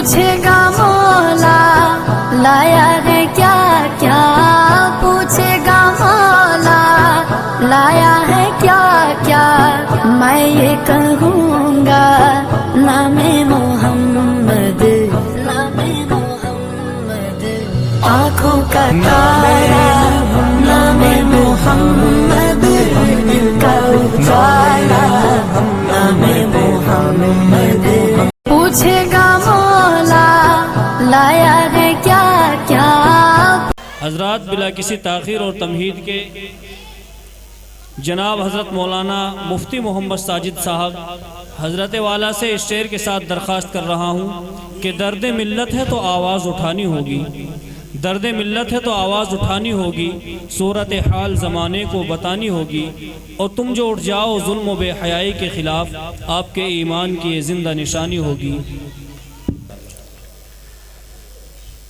پوچھے گا مولا لایا ہے کیا کیا، پوچھے گا مولا لایا ہے کیا کیا، میں یہ کہوں گا نام محمد، نام محمد، آنکھوں کا تارا نام محمد، دل کا اجالا نام محمد، پوچھے گا مولا لایا ہے کیا کیا۔ حضرات بلا کسی تاخیر اور تمہید کے جناب حضرت مولانا مفتی محمد ساجد صاحب حضرت والا سے اس شعر کے ساتھ درخواست کر رہا ہوں کہ درد ملت ہے تو آواز اٹھانی ہوگی، درد ملت ہے تو آواز اٹھانی ہوگی، صورتحال زمانے کو بتانی ہوگی، اور تم جو اٹھ جاؤ ظلم و بے حیائی کے خلاف، آپ کے ایمان کی یہ زندہ نشانی ہوگی۔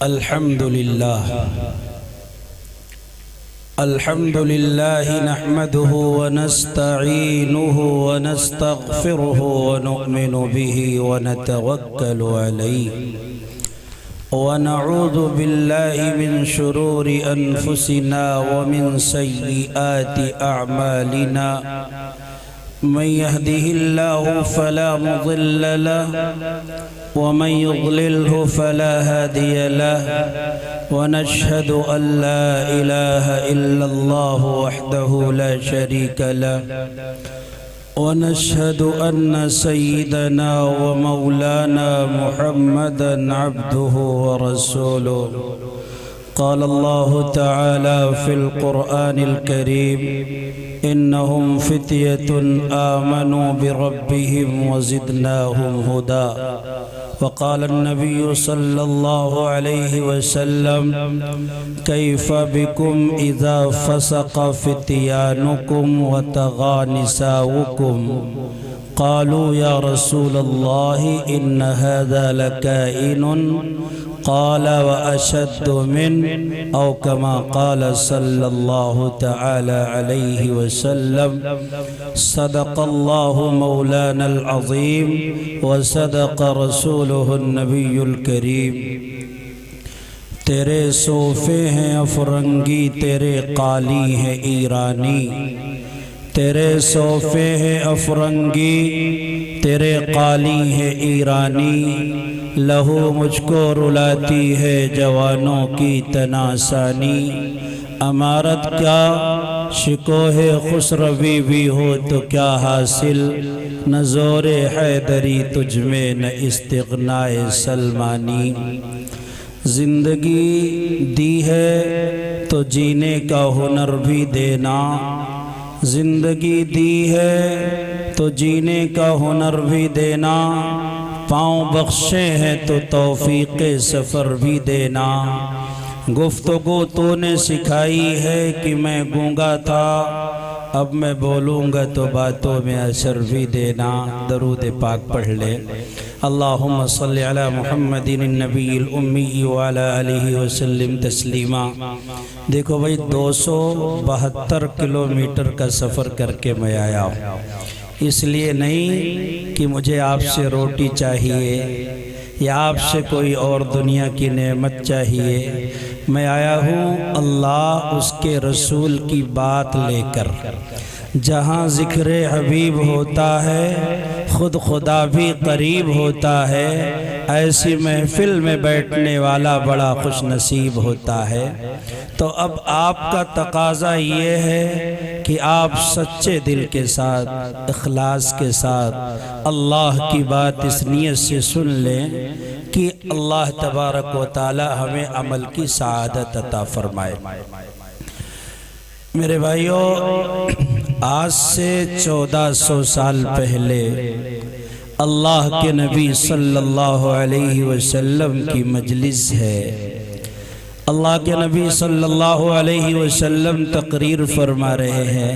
الحمد لله نحمده ونستعينه ونستغفره ونؤمن به ونتوكل عليه ونعوذ بالله من شرور أنفسنا ومن سيئات أعمالنا، من يهده الله فلا مضل له ومن يضلله فلا هادي له، ونشهد أن لا إله إلا الله وحده لا شريك له، ونشهد أن سيدنا ومولانا محمدا عبده ورسوله۔ قال الله تعالى في القرآن الكريم إنهم فتية آمنوا بربهم وزدناهم هدى، وقال النبي صلى الله عليه وسلم كيف بكم إذا فسق فتيانكم وطغى نساؤكم، قالوا يا رسول الله إن هذا لكائن، قال وأشد من، أو كما قال صلى الله تعالى عليه وسلم۔ صدق الله مولانا العظيم وصدق رسوله النبي الكريم۔ تیرے صوفے ہیں افرنگی، تیرے قالی ہیں ایرانی، تیرے صوفے ہیں افرنگی، تیرے قالی ہے ایرانی، لہو مجھ کو رلاتی ہے جوانوں کی تناسانی، امارت کیا شکوہ خسروی بھی ہو تو کیا حاصل، نہ زور حیدری تجھ میں نہ استغنائے سلمانی۔ زندگی دی ہے تو جینے کا ہنر بھی دینا، زندگی دی ہے تو جینے کا ہنر بھی دینا، پاؤں بخشے ہیں تو توفیق سفر بھی دینا۔ گفتگو تو نے سکھائی ہے کہ میں گونگا تھا، اب میں بولوں گا تو باتوں میں اثر بھی دینا۔ درود پاک پڑھ لے۔ اللہم صلی علی محمد النبی الامی وعلی آلہ وسلم تسلیما۔ دیکھو بھائی 272 کلومیٹر کا سفر کر کے میں آیا ہوں، اس لیے نہیں کہ مجھے آپ سے روٹی چاہیے یا آپ سے کوئی اور دنیا کی نعمت چاہیے، میں آیا ہوں اللہ اس کے رسول کی بات لے کر۔ جہاں ذکر حبیب ہوتا ہے خود خدا بھی قریب ہوتا ہے، ایسی محفل میں بیٹھنے والا بڑا خوش نصیب ہوتا ہے۔ تو اب آپ کا تقاضا یہ ہے کہ آپ سچے دل کے ساتھ، اخلاص کے ساتھ اللہ کی بات اس نیت سے سن لیں کہ اللہ تبارک و تعالی ہمیں عمل کی سعادت عطا فرمائے۔ میرے بھائیوں، آج سے 1400 سال پہلے اللہ کے نبی صلی اللہ علیہ وسلم کی مجلس ہے۔ اللہ کے نبی صلی اللہ علیہ وسلم تقریر فرما رہے ہیں،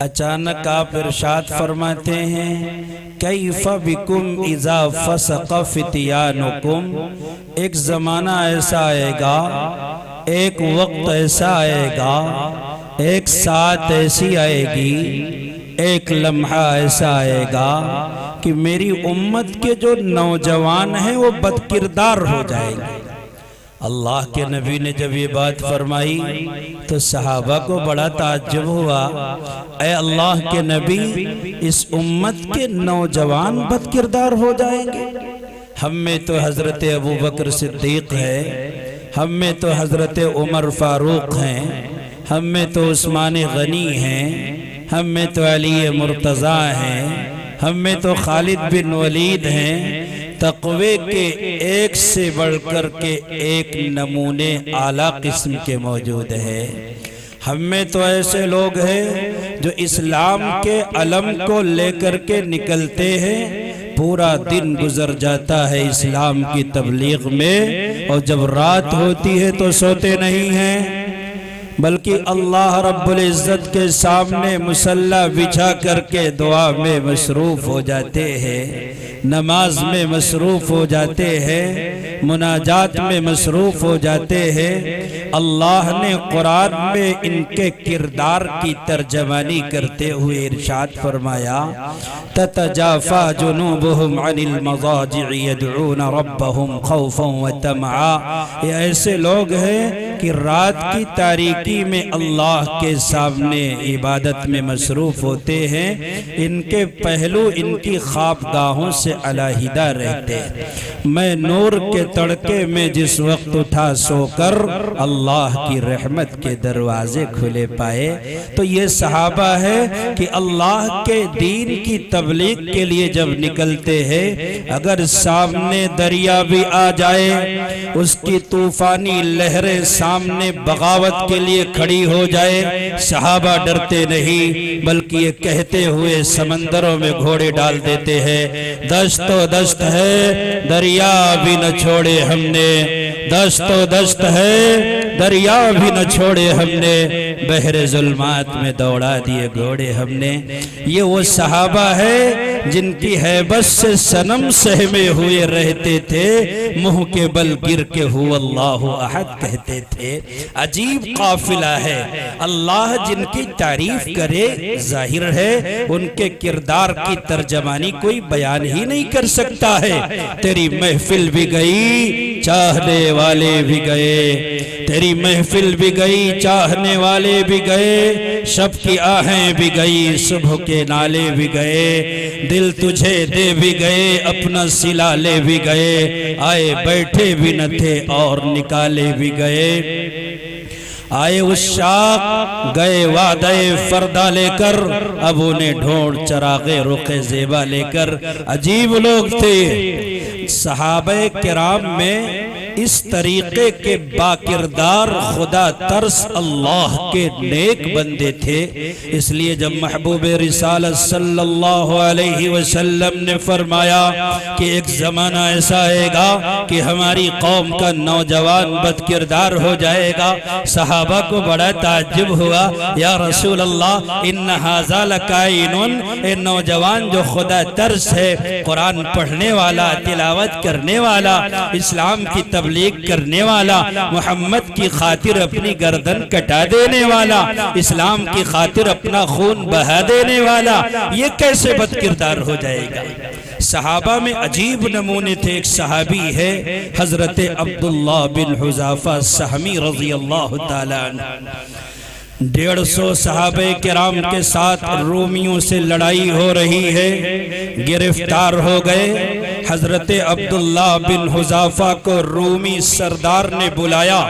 اچانک آپ ارشاد فرماتے ہیں کیف بکم اذا فسق فتیانکم، ایک زمانہ ایسا آئے گا، ایک وقت ایسا آئے گا، ایک ساعت ایسی آئے گی، ایک لمحہ ایسا آئے گا کہ میری امت کے جو نوجوان ہیں وہ بد کردار ہو جائیں گے۔ اللہ کے نبی نے جب یہ بات فرمائی تو صحابہ کو بڑا تعجب ہوا، اے اللہ کے نبی، اس امت کے نوجوان بد کردار ہو جائیں گے؟ ہم میں تو حضرت ابوبکر صدیق ہے، ہم میں تو حضرت عمر فاروق ہیں، ہم میں تو عثمان غنی ہیں، ہم میں تو علی مرتضیٰ ہیں، ہم میں تو خالد بن ولید ہیں۔ تقوی کے ایک سے بڑھ کر کے ایک نمونے اعلیٰ قسم کے موجود ہیں۔ ہم میں تو ایسے لوگ ہیں جو اسلام کے علم کو لے کر کے نکلتے ہیں، پورا دن گزر جاتا ہے اسلام کی تبلیغ میں، اور جب رات ہوتی ہے تو سوتے نہیں ہیں، بلکہ اللہ رب العزت کے سامنے مصلی بچھا کر کے دعا میں مصروف ہو جاتے ہیں، نماز میں مصروف ہو جاتے ہیں، مناجات میں مصروف ہو جاتے ہیں۔ اللہ نے قرآن میں ان کے کردار کی ترجمانی کرتے ہوئے ارشاد فرمایا، تتجافى جنوبهم عن المضاجع يدعون ربهم خوفا وطمعا۔ یہ ایسے لوگ ہیں کہ رات کی تاریکی میں اللہ کے سامنے عبادت میں مصروف ہوتے ہیں، ان کے پہلو ان کی خوابگاہوں سے علیحدہ رہتے ہیں۔ میں نور کے تڑکے میں جس وقت اٹھا سو کر اللہ کی رحمت کے دروازے کھلے پائے، تو یہ صحابہ ہے کہ اللہ کے دین کی تبلیغ کے لیے جب نکلتے ہیں، اگر سامنے دریا بھی آ جائے، اس کی طوفانی لہریں سامنے بغاوت کے لیے کھڑی ہو جائے، صحابہ ڈرتے نہیں، بلکہ یہ کہتے ہوئے سمندروں میں گھوڑے ڈال دیتے ہیں، دشت و دشت ہے دریا بھی نہ چھوڑے ہم نے، دشت و دشت ہے دریا بھی نہ چھوڑے ہم نے، بحر ظلمات میں دوڑا دیے گھوڑے ہم نے۔ یہ وہ صحابہ ہے جن کی ہیبت سے صنم سہمے ہوئے رہتے تھے، منہ کے بل گر کے ہو اللہ احد کہتے تھے۔ عجیب قافلہ ہے، اللہ جن کی تعریف کرے ظاہر ہے ان کے کردار کی ترجمانی کوئی بیان ہی نہیں کر سکتا ہے۔ تیری محفل بھی گئی چاہنے والے بھی گئے، تیری محفل بھی گئی چاہنے والے بھی گئے، شب کی آہیں بھی گئی صبح کے نالے بھی گئے، دل تجھے دے بھی گئے اپنا سلا لے بھی گئے، آئے بیٹھے بھی نہ تھے اور نکالے بھی گئے، آئے عشاق گئے وعدہ فردہ لے کر، اب انہیں ڈھونڈ چراغ رخ زیبا لے کر۔ عجیب لوگ تھے صحابہ کرام میں، اس طریقے کے باکردار خدا ترس اللہ کے نیک بندے تھے۔ اس لیے جب محبوب رسالت صلی اللہ علیہ وسلم نے فرمایا کہ ایک زمانہ ایسا آئے گا کہ ہماری قوم کا نوجوان بد کردار ہو جائے گا، صحابہ کو بڑا تعجب ہوا، یا رسول اللہ ان ھذا لکائن، اے نوجوان جو خدا ترس ہے، قرآن پڑھنے والا، تلاوت کرنے والا، اسلام کی تبلیغ کرنے والا، محمد کی خاطر اپنی گردن کٹا دینے والا، اسلام کی خاطر اپنا خون بہا دینے والا، یہ کیسے بد کردار ہو جائے گا؟ صحابہ میں عجیب نمونے تھے۔ ایک صحابی ہے حضرت عبداللہ بن حذافہ سہمی رضی اللہ تعالیٰ عنہ، 150 صحابہ کرام کے ساتھ رومیوں سے لڑائی ہو رہی ہے، گرفتار ہو گئے۔ حضرت عبداللہ بن حذافہ کو رومی سردار نے بلایا،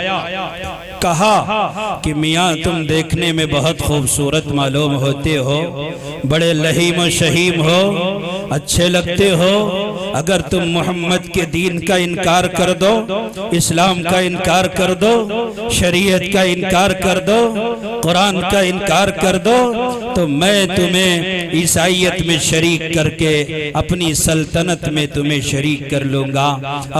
کہا کہ میاں تم دیکھنے میں بہت خوبصورت معلوم ہوتے ہو، بڑے لہیم و شہیم ہو، اچھے لگتے ہو، اگر تم محمد کے دین کا انکار کر دو، اسلام کا انکار کر دو، شریعت کا انکار کر دو، قرآن کا انکار کر دو، تو میں تمہیں عیسائیت میں شریک کر کے اپنی سلطنت میں تمہیں تمہیں شریک کر لوں گا،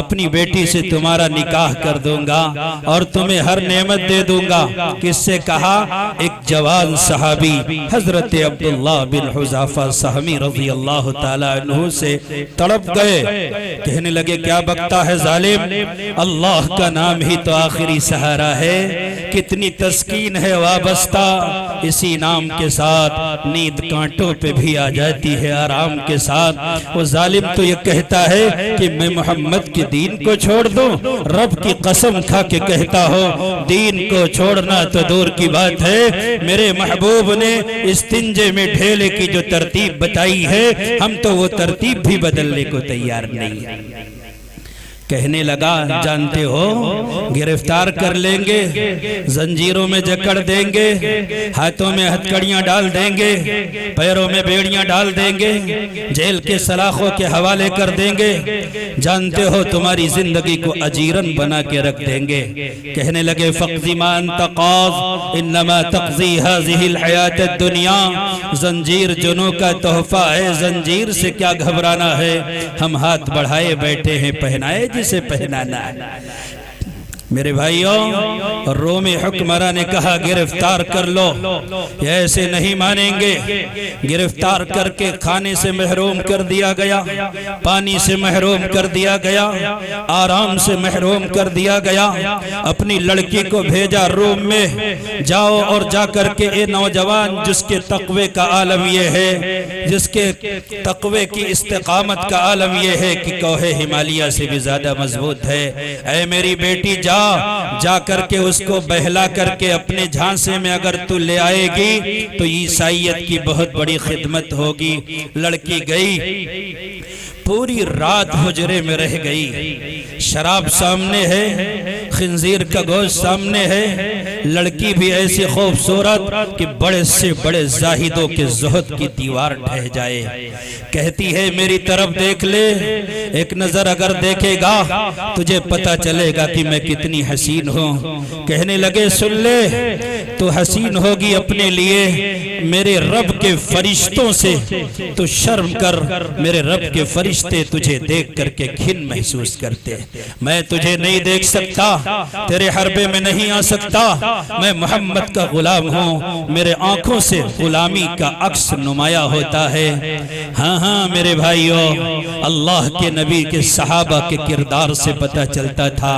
اپنی بیٹی سے تمہارا نکاح کر دوں گا اور تمہیں ہر نعمت دے دوں گا۔ کس سے کہا؟ ایک جوان صحابی حضرت عبداللہ بن حذافہ سہمی رضی اللہ تعالیٰ عنہ سے تڑپ گئے، کہنے لگے کیا بکتا ہے ظالم، اللہ کا نام ہی تو آخری سہارا ہے، کتنی تسکین ہے وابستہ، اسی نام کے ساتھ نیند کانٹوں پہ بھی آ جاتی ہے آرام کے ساتھ۔ وہ ظالم تو یہ کہتا ہے کہ میں محمد کے دین کو چھوڑ دوں، رب کی قسم کھا کے کہتا ہوں دین کو چھوڑنا تو دور کی بات ہے، میرے محبوب نے استنجے میں ڈھیلے کی جو ترتیب بتائی ہے ہم تو وہ ترتیب بھی بدلنے کو تیار نہیں ہے۔ کہنے لگا جانتے ہو گرفتار کر لیں گے، زنجیروں میں جکڑ دیں گے، ہاتھوں میں ہتھکڑیاں ڈال دیں گے، پیروں میں بیڑیاں ڈال دیں گے، جیل کے سلاخوں کے حوالے کر دیں گے، جانتے ہو تمہاری زندگی کو اجیرن بنا کے رکھ دیں گے۔ کہنے لگے فقضی ما انت قاض انما تقضی هذه الحیات الدنیا، زنجیر جنوں کا تحفہ ہے، زنجیر سے کیا گھبرانا ہے، ہم ہاتھ بڑھائے بیٹھے ہیں، پہنائے جسے پہنانا ہے۔ میرے بھائیوں رومی حکمراں نے کہا گرفتار کر لو، یہ ایسے نہیں مانیں گے، گرفتار کر کے کھانے سے محروم کر دیا گیا، پانی سے محروم کر دیا گیا، آرام سے محروم کر دیا گیا۔ اپنی لڑکی کو بھیجا روم میں، جاؤ اور جا کر کے اے نوجوان جس کے تقوی کا عالم یہ ہے، جس کے تقوی کی استقامت کا عالم یہ ہے کہ کوہ ہمالیہ سے بھی زیادہ مضبوط ہے، اے میری بیٹی جا کر کے اس کو بہلا کر کے اپنے جھانسے میں اگر تو لے آئے گی تو عیسائیت کی بہت بڑی خدمت ہوگی۔ لڑکی گئی، پوری رات حجرے میں رہ گئی، شراب سامنے ہے، خنزیر کا گوشت سامنے ہے، لڑکی بھی ایسی خوبصورت کہ بڑے سے بڑے زاہدوں کے زہد کی دیوار ڈھہ جائے۔ کہتی ہے میری طرف دیکھ لے، ایک نظر اگر دیکھے گا تجھے پتہ چلے گا کہ میں کتنی حسین ہوں۔ کہنے لگے سن لے، تو حسین ہوگی اپنے لیے، میرے رب کے فرشتوں سے تو شرم کر، میرے رب کے فرشتے تجھے دیکھ کر کے گھن محسوس کرتے، میں تجھے نہیں دیکھ سکتا، تیرے حربے میں نہیں آ سکتا، میں محمد کا غلام ہوں، میرے آنکھوں سے غلامی کا عکس نمایاں ہوتا ہے۔ ہاں ہاں میرے بھائیوں، اللہ کے نبی کے صحابہ کے کردار سے پتہ چلتا تھا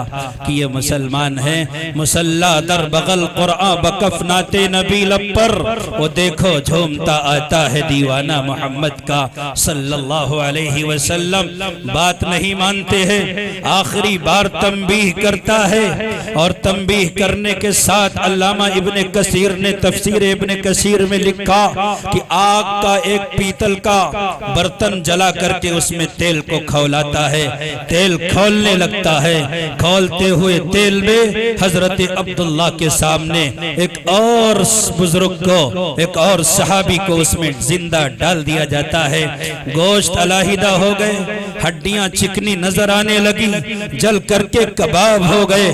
کہ یہ مسلمان ہیں۔ مسلح در بغل قرآن بکفنات نبی لب پر، وہ دیکھو جھومتا آتا ہے دیوانہ محمد کا صلی اللہ علیہ وسلم، بات نہیں مانتے ہیں، آخری بار تنبیہ کرتا ہے، اور تنبیہ کرنے کے ساتھ علامہ ابن کثیر نے تفسیر ابن کثیر میں لکھا کہ آگ کا ایک پیتل کا برتن جلا کر کے اس میں تیل کو کھولاتا ہے، تیل کھولنے لگتا ہے، کھولتے ہوئے تیل میں حضرت عبداللہ کے سامنے ایک اور بزرگ کو، ایک اور صحابی کو اس میں زندہ ڈال دیا جاتا ہے، گوشت علیحدہ ہو گئے، ہڈیاں چکنی نظر آنے لگی، جل کر کے کباب ہو گئے۔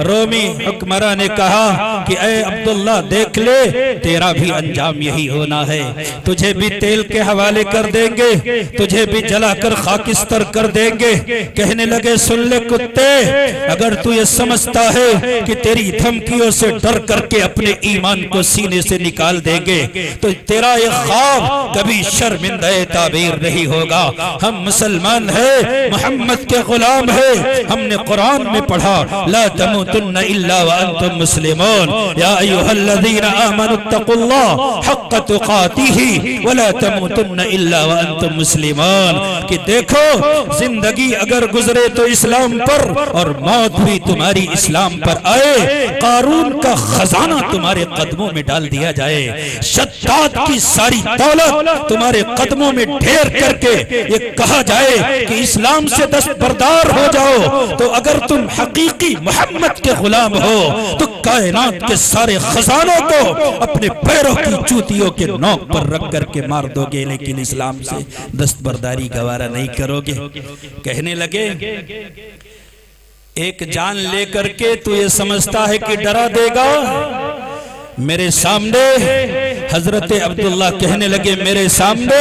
رومی حکمراں نے کہا کہ اے عبداللہ دیکھ لے، تیرا بھی انجام یہی ہونا ہے، تجھے بھی تیل کے حوالے کر دیں گے، تجھے بھی جلا کر خاکستر کر دیں گے۔ کہنے لگے سن لے کتے، اگر تو یہ سمجھتا ہے کہ تیری دھمکیوں سے ڈر کر کے اپنے ایمان کو سینے سے نکال دیں گے تو تیرا یہ خواب کبھی شرمندہ تعبیر نہیں ہوگا۔ ہم مسلمان ہیں، محمد کے غلام ہیں، ہم نے قرآن میں پڑھا لا تموتن الا وانتم مسلمون، یا ایھا الذین آمنوا اتقوا اللہ حق تقاتہ ولا تموتن الا وانتم مسلمون، کہ دیکھو زندگی اگر گزرے تو اسلام پر اور موت بھی تمہاری اسلام پر آئے، قارون کا خزانہ تمہارے قدموں میں ڈال دیا جائے، شداد کی ساری دولت تمہارے قدموں میں ڈھیر کر کے یہ کہا جائے کہ اسلام سے دستبردار ہو جاؤ، تو اگر تم حقیقی محمد کے غلام ہو تو کائنات کے سارے خزانوں کو اپنے پیروں کی چوتیوں کے نوک پر رکھ کر کے مار دو گے، لیکن اسلام سے دستبرداری گوارا نہیں کرو گے۔ کہنے لگے ایک جان لے کر کے تو یہ سمجھتا ہے کہ ڈرا دے گا، میرے سامنے حضرت عبداللہ کہنے لگے میرے سامنے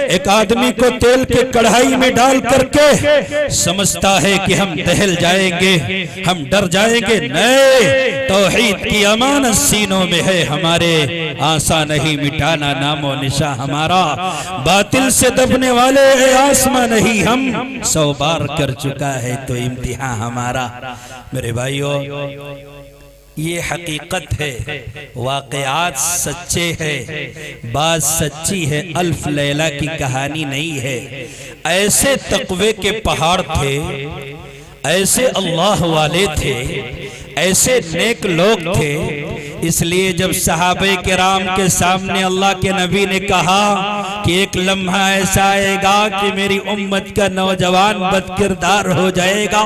ایک آدمی کو تیل کے کڑھائی میں ڈال کر کے سمجھتا ہے کہ ہم دہل جائیں گے، ہم ڈر جائیں گے، نہیں، توحید کی امانت سینوں میں ہے ہمارے، آسان نہیں مٹانا نام و نشاں ہمارا، باطل سے دبنے والے آسمان نہیں، ہم 100 بار کر چکا ہے تو امتحان ہمارا۔ میرے بھائیو، یہ حقیقت ہے، واقعات سچے ہیں، بات سچی ہے، الف لیلہ کی کہانی نہیں ہے۔ ایسے تقوی کے پہاڑ تھے، ایسے اللہ والے تھے، ایسے نیک لوگ تھے، اس لیے جب صحابہ کرام کے سامنے اللہ کے نبی نے کہا کہ ایک لمحہ ایسا آئے گا کہ میری امت کا نوجوان بد کردار ہو جائے گا،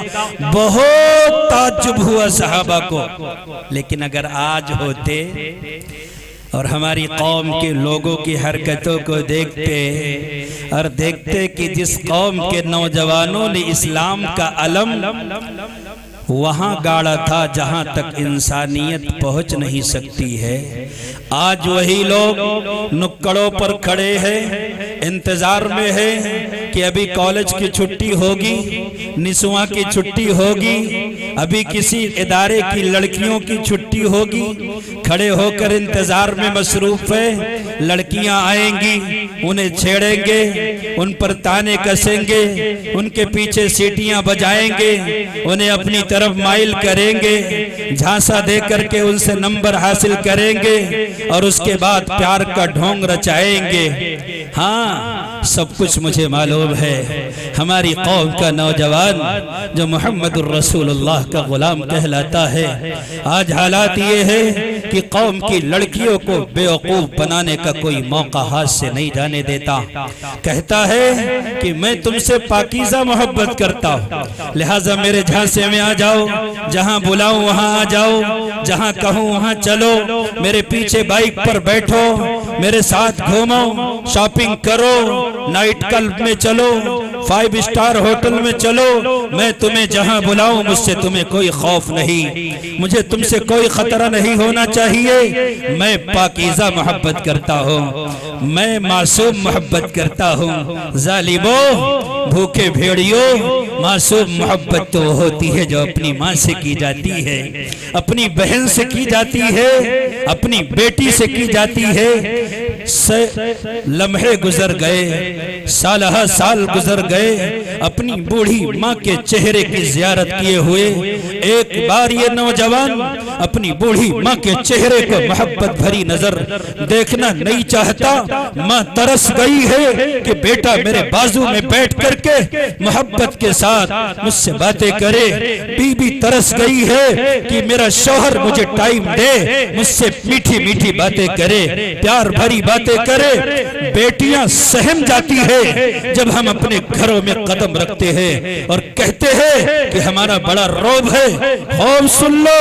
بہت تعجب ہوا صحابہ کو۔ لیکن اگر آج ہوتے اور ہماری قوم کے لوگوں کی حرکتوں کو دیکھتے اور دیکھتے کہ جس قوم کے نوجوانوں نے اسلام کا علم وہاں گاڑا تھا جہاں تک انسانیت پہنچ نہیں سکتی ہے، آج وہی لوگ نکڑوں پر کھڑے ہیں، انتظار میں ہے کہ ابھی کالج کی چھٹی ہوگی، نسواں کی چھٹی ہوگی، ابھی کسی ادارے کی لڑکیوں کی چھٹی ہوگی، کھڑے ہو کر انتظار میں مصروف ہے، لڑکیاں آئیں گی، انہیں چھیڑیں گے، ان پر تانے کسیں گے، ان کے پیچھے سیٹیاں بجائیں گے، انہیں اپنی طرف مائل کریں گے، جھانسا دے کر کے ان سے نمبر حاصل کریں گے اور اس کے بعد پیار کا ڈھونگ رچائیں گے۔ ہاں، سب کچھ مجھے معلوم ہے، ہماری قوم کا نوجوان جو محمد الرسول اللہ کا غلام کہلاتا ہے، آج حالات یہ ہے کہ قوم کی لڑکیوں کو بیوقوف بنانے کا کوئی موقع ہاتھ سے نہیں جانے دیتا، کہتا ہے کہ میں تم سے پاکیزہ محبت کرتا ہوں، لہٰذا میرے جھانسے میں آ جاؤ، جہاں بلاؤں وہاں آ جاؤ، جہاں کہوں وہاں چلو، میرے پیچھے بائک پر بیٹھو، میرے ساتھ گھومو، شاپنگ کرو، نائٹ کلب میں چلو، 5 اسٹار ہوٹل میں چلو، میں تمہیں جہاں بلاؤں مجھ سے تمہیں کوئی خوف نہیں، مجھے تم سے کوئی خطرہ نہیں ہونا چاہیے، میں پاکیزہ محبت کرتا ہوں، میں معصوم محبت کرتا ہوں۔ ظالموں، بھوکے بھیڑیوں، معصوم محبت تو ہوتی ہے جو اپنی ماں سے کی جاتی ہے، اپنی بہن سے کی جاتی ہے، اپنی بیٹی سے کی جاتی ہے۔ لمحے گزر گئے، سالہ سال گزر گئے، اپنی بوڑھی ماں کے چہرے کی زیارت کیے ہوئے، ایک بار یہ نوجوان اپنی بوڑھی ماں کے چہرے کو محبت بھری نظر دیکھنا نہیں چاہتا۔ ماں ترس گئی ہے کہ بیٹا میرے بازو میں بیٹھ کر کے محبت کے ساتھ مجھ سے باتیں کرے، بی بی ترس گئی ہے کہ میرا شوہر مجھے ٹائم دے، مجھ سے میٹھی میٹھی باتیں کرے، پیار بھری باتیں کرے۔ بیٹیاں سہم جاتی ہے جب ہم اپنے گھروں میں قدم رکھتے ہیں اور کہتے ہیں کہ ہمارا بڑا روب ہے۔ خوب سن لو،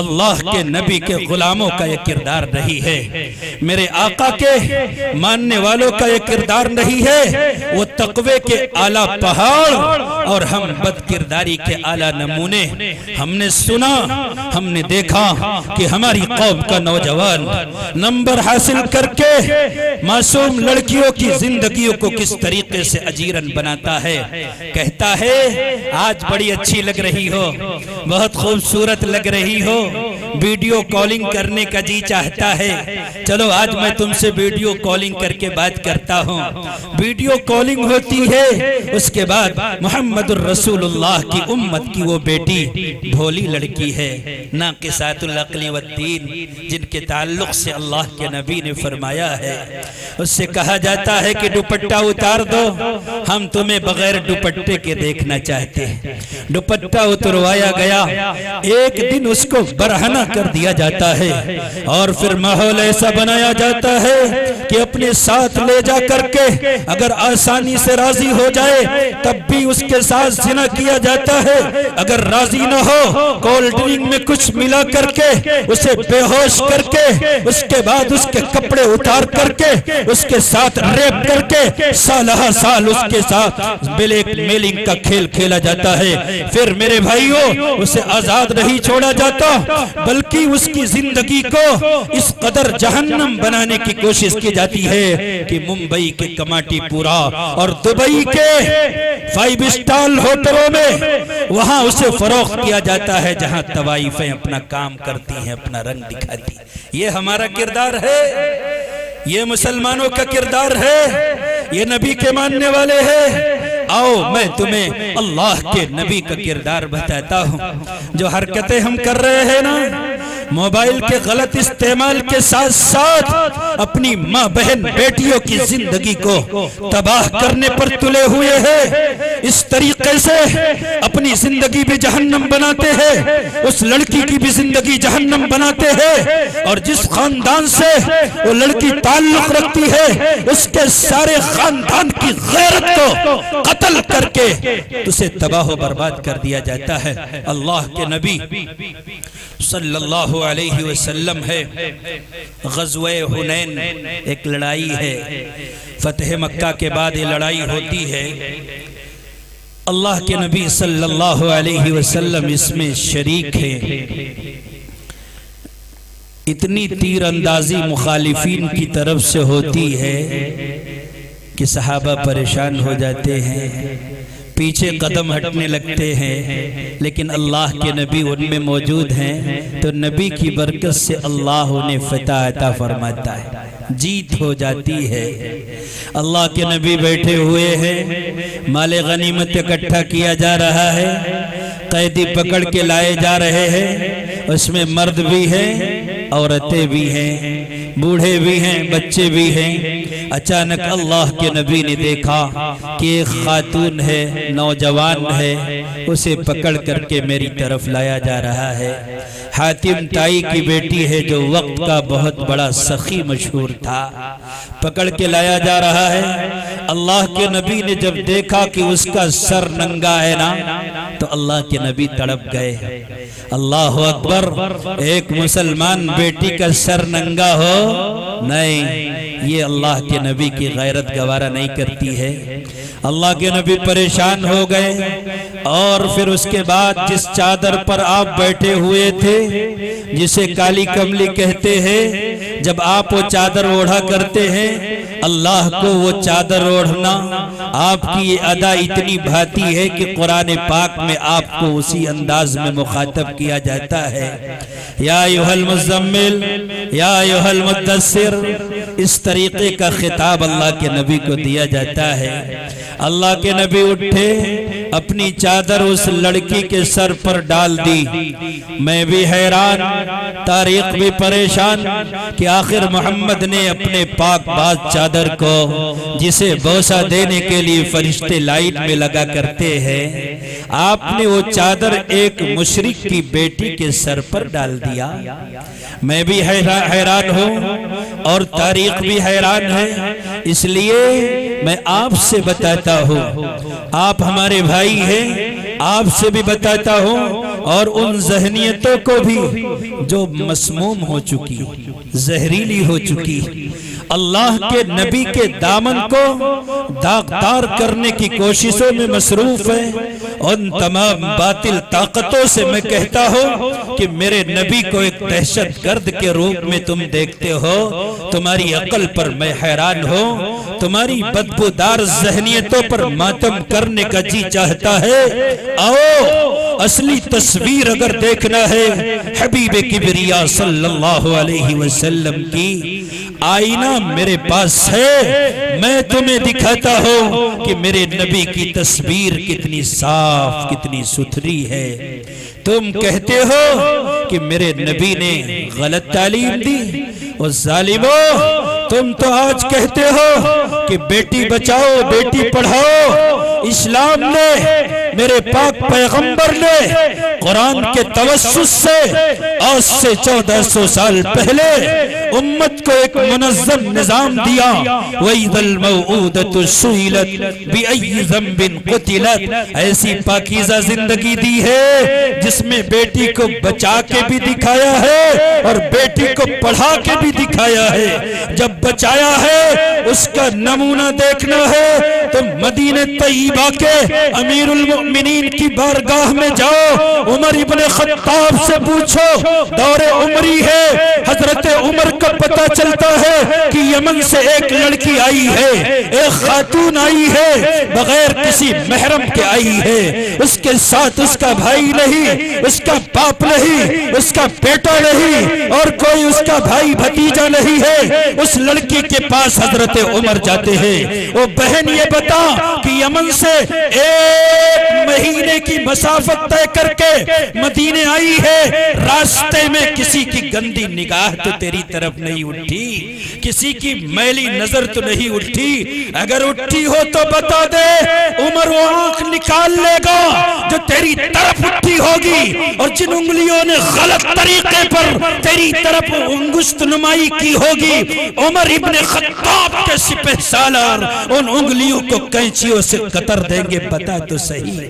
اللہ کے نبی کے غلاموں کا یہ کردار نہیں ہے، میرے آقا کے ماننے والوں کا یہ کردار نہیں ہے، وہ تقوی کے اعلیٰ پہاڑ اور ہم بد کرداری کے اعلیٰ نمونے۔ ہم نے سنا، ہم نے دیکھا کہ ہماری قوم کا نوجوان نمبر حاصل کر کے معصوم لڑکیوں کی زندگیوں کو کس طریقے سے اجیرن بناتا ہے، کہتا ہے آج بڑی اچھی لگ رہی ہو، بہت خوبصورت لگ رہی ہو، ویڈیو کالنگ کرنے کا جی چاہتا ہے، چلو آج میں تم سے ویڈیو کالنگ کر کے بات کرتا ہوں۔ ویڈیو کالنگ ہوتی ہے، اس کے بعد محمد الرسول اللہ کی امت کی وہ بیٹی بھولی لڑکی ہے، ناقصات العقل والدین، جن کے تعلق سے اللہ کے نبی نے فرمایا ہے، اس سے کہا جاتا ہے کہ دوپٹہ اتار دو، ہم تمہیں بغیر دوپٹے کے دیکھنا چاہتے ہیں۔ دوپٹہ اتروایا گیا، ایک دن اس کو برہنہ کر دیا جاتا ہے اور پھر ماحول ایسا بنایا جاتا ہے کہ اپنے ساتھ لے جا کر کے اگر آسانی سے راضی ہو جائے تب بھی اس کے ساتھ زنا کیا جاتا ہے، اگر راضی نہ ہو کولڈ ڈرنک میں کچھ ملا کر کے اسے بے ہوش کر کے اس کے بعد اس کے کپڑے اتار کر کے اس کے ساتھ ریپ کر کے سالہ سال اس کے ساتھ بلیک میلنگ کا کھیل کھیلا جاتا ہے۔ پھر میرے بھائیوں اسے آزاد نہیں چھوڑا جاتا بلکہ اس کی زندگی کو اس قدر جہنم بنانے کی کوشش کی جاتی ہے کہ ممبئی کے کماٹی پورا اور دبئی کے 5 اسٹار ہوٹلوں میں وہاں اسے فروخت کیا جاتا ہے جہاں طوائفیں اپنا کام کرتی ہیں، اپنا رنگ دکھاتی ہیں۔ یہ ہمارا کردار ہے، یہ مسلمانوں کا کردار ہے، یہ نبی کے ماننے والے ہیں۔ آؤ میں تمہیں اللہ کے نبی کا کردار بتاتا ہوں۔ جو حرکتیں ہم کر رہے ہیں نا، موبائل کے غلط استعمال کے ساتھ ساتھ اپنی ماں بہن بیٹیوں کی زندگی کو تباہ کرنے پر تلے ہوئے ہیں، اس طریقے سے اپنی زندگی بھی جہنم بناتے ہیں، اس لڑکی کی بھی زندگی جہنم بناتے ہیں، اور جس خاندان سے وہ لڑکی تعلق رکھتی ہے اس کے سارے خاندان کی غیرت کو قتل کر کے اسے تباہ و برباد کر دیا جاتا ہے۔ اللہ کے نبی صلی اللہ علیہ وسلم ہے، غزوہ حنین ایک لڑائی ہے، فتح مکہ کے بعد یہ لڑائی ہوتی ہے۔ اللہ کے نبی صلی اللہ علیہ وسلم اس میں شریک ہیں۔ اتنی تیر اندازی مخالفین کی طرف سے ہوتی ہے کہ صحابہ پریشان ہو جاتے ہیں، پیچھے قدم ہٹنے لگتے ہیں، لیکن اللہ کے نبی ان میں موجود ہیں تو نبی کی برکت سے اللہ انہیں فتح عطا فرماتا ہے، جیت ہو جاتی ہے۔ اللہ کے نبی بیٹھے ہوئے ہیں، مال غنیمت اکٹھا کیا جا رہا ہے، قیدی پکڑ کے لائے جا رہے ہیں، اس میں مرد بھی ہیں، عورتیں بھی ہیں، بوڑھے بھی ہیں، بچے بھی ہیں۔ اچانک اللہ کے نبی نے دیکھا کہ ایک خاتون ہے، نوجوان ہے، اسے پکڑ کر کے میری طرف لایا جا رہا ہے۔ حاتم تائی کی بیٹی ہے جو وقت کا بہت بڑا سخی مشہور تھا، پکڑ کے لایا جا رہا ہے۔ اللہ کے نبی نے جب دیکھا کہ اس کا سر ننگا ہے نا تو اللہ کے نبی تڑپ گئے۔ اللہ اکبر، ایک مسلمان بیٹی کا سر ننگا ہو، نہیں، یہ اللہ کے نبی کی غیرت گوارا نہیں کرتی ہے۔ اللہ کے نبی پریشان ہو گئے، اور پھر اس کے بعد جس چادر پر آپ بیٹھے ہوئے تھے، جسے کالی کملی کہتے ہیں، جب آپ وہ چادر اوڑھا کرتے ہیں، اللہ کو وہ چادر اوڑھنا آپ کی یہ ادا اتنی بھاتی ہے کہ قرآن پاک میں آپ کو اسی انداز میں مخاطب کیا جاتا ہے، یا ایھا المزمل یا ایھا المدثر، اس طریقے کا خطاب اللہ کے نبی کو دیا جاتا ہے۔ اللہ کے نبی اٹھے، اپنی چادر اس لڑکی کے سر پر ڈال دی۔ میں بھی حیران، تاریخ بھی پریشان کہ آخر محمد نے اپنے پاک باز چادر کو، جسے بوسہ دینے کے لیے فرشتے لائن میں لگا کرتے ہیں، آپ نے وہ چادر ایک مشرک کی بیٹی کے سر پر ڈال دیا۔ میں بھی حیران ہوں اور تاریخ بھی حیران ہے، اس لیے میں آپ سے بتاتا ہوں، آپ ہمارے بھائی ہیں، آپ سے بھی بتاتا ہوں، اور ان ذہنیتوں کو بھی جو مسموم ہو چکی، زہریلی ہو چکی، اللہ کے نبی کے دامن کو داغدار کرنے کی کوششوں میں مصروف ہے۔ ان تمام باطل طاقتوں سے میں کہتا ہوں کہ میرے نبی کو ایک دہشت گرد کے روپ میں تم دیکھتے ہو، تمہاری عقل پر میں حیران ہوں، تمہاری بدبودار ذہنیتوں پر ماتم کرنے کا جی چاہتا ہے۔ آؤ، اصلی تصویر اگر دیکھنا ہے حبیب کبریا صلی اللہ علیہ وسلم کی، آئینہ میرے پاس ہے، میں تمہیں دکھاتا ہوں کہ میرے نبی کی تصویر کتنی صاف، کتنی ستھری ہے۔ تم کہتے ہو کہ میرے نبی نے غلط تعلیم دی، اور ظالموں، تم تو آج کہتے ہو کہ بیٹی بچاؤ، بیٹی پڑھاؤ۔ اسلام نے، میرے پاک پیغمبر نے قرآن کے توسط سے آج سے 1400 سال پہلے امت کو ایک منظم نظام دیا۔ وَإِذَا الْمَوْءُودَةُ سُئِلَتْ بِأَيِّ ذَنبٍ قُتِلَتْ، ایسی پاکیزہ زندگی دی ہے جس میں بیٹی کو بچا کے بھی دکھایا ہے اور بیٹی کو پڑھا کے بھی دکھایا ہے۔ جب بچایا ہے اس کا نمونہ دیکھنا ہے تو مدینہ طیبہ کے امیر المؤمنین کی بارگاہ میں جاؤ، عمر ابن خطاب سے پوچھو، دور عمری ہے، حضرت عمر کا پتہ چلتا ہے کہ یمن سے ایک لڑکی آئی ہے، ایک خاتون آئی ہے، بغیر کسی محرم کے آئی ہے، اس کے ساتھ اس کا بھائی نہیں، اس کا باپ نہیں، اس کا بیٹا نہیں، اور کوئی اس کا بھائی بھتیجا نہیں ہے۔ اس لڑکی کے پاس حضرت عمر جاتے ہیں، وہ بہن یہ بتا کہ یمن سے 1 مہینے کی مسافت طے کر کے مدینے آئی ہے، راستے میں کسی کی گندی نگاہ تو تیری طرف نہیں اٹھی، کسی کی میلی نظر تو نہیں اٹھی؟ اگر اٹھی ہو تو بتا دے، عمر وہ آنکھ نکال لے گا جو تیری طرف اٹھی ہوگی، اور جن انگلیوں نے غلط طریقے پر تیری طرف انگشت نمائی کی ہوگی، عمر ابن خطاب کے سپہ سالار ان انگلیوں کو کینچیوں سے قطر دیں گے، پتا تو صحیح۔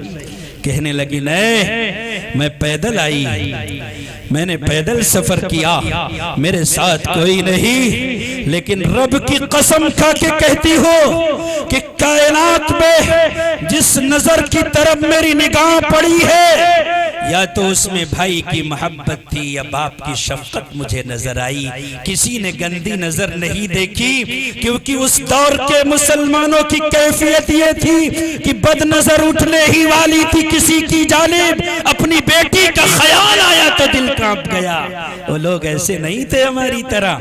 کہنے لگی نہیں، میں پیدل آئی، میں نے پیدل سفر کیا، میرے ساتھ کوئی نہیں، لیکن رب کی قسم کھا کے کہتی ہو کہ کائنات میں جس نظر کی طرف میری نگاہ پڑی ہے، یا تو اس میں بھائی کی محبت تھی یا باپ کی شفقت مجھے نظر آئی، کسی نے گندی نظر نہیں دیکھی، کیونکہ اس دور کے مسلمانوں کی کیفیت یہ تھی کہ بد نظر اٹھنے ہی والی تھی کسی کی جانب، اپنی بیٹی کا خیال آیا تو دل کانپ گیا۔ وہ لوگ ایسے نہیں تھے ہماری طرح،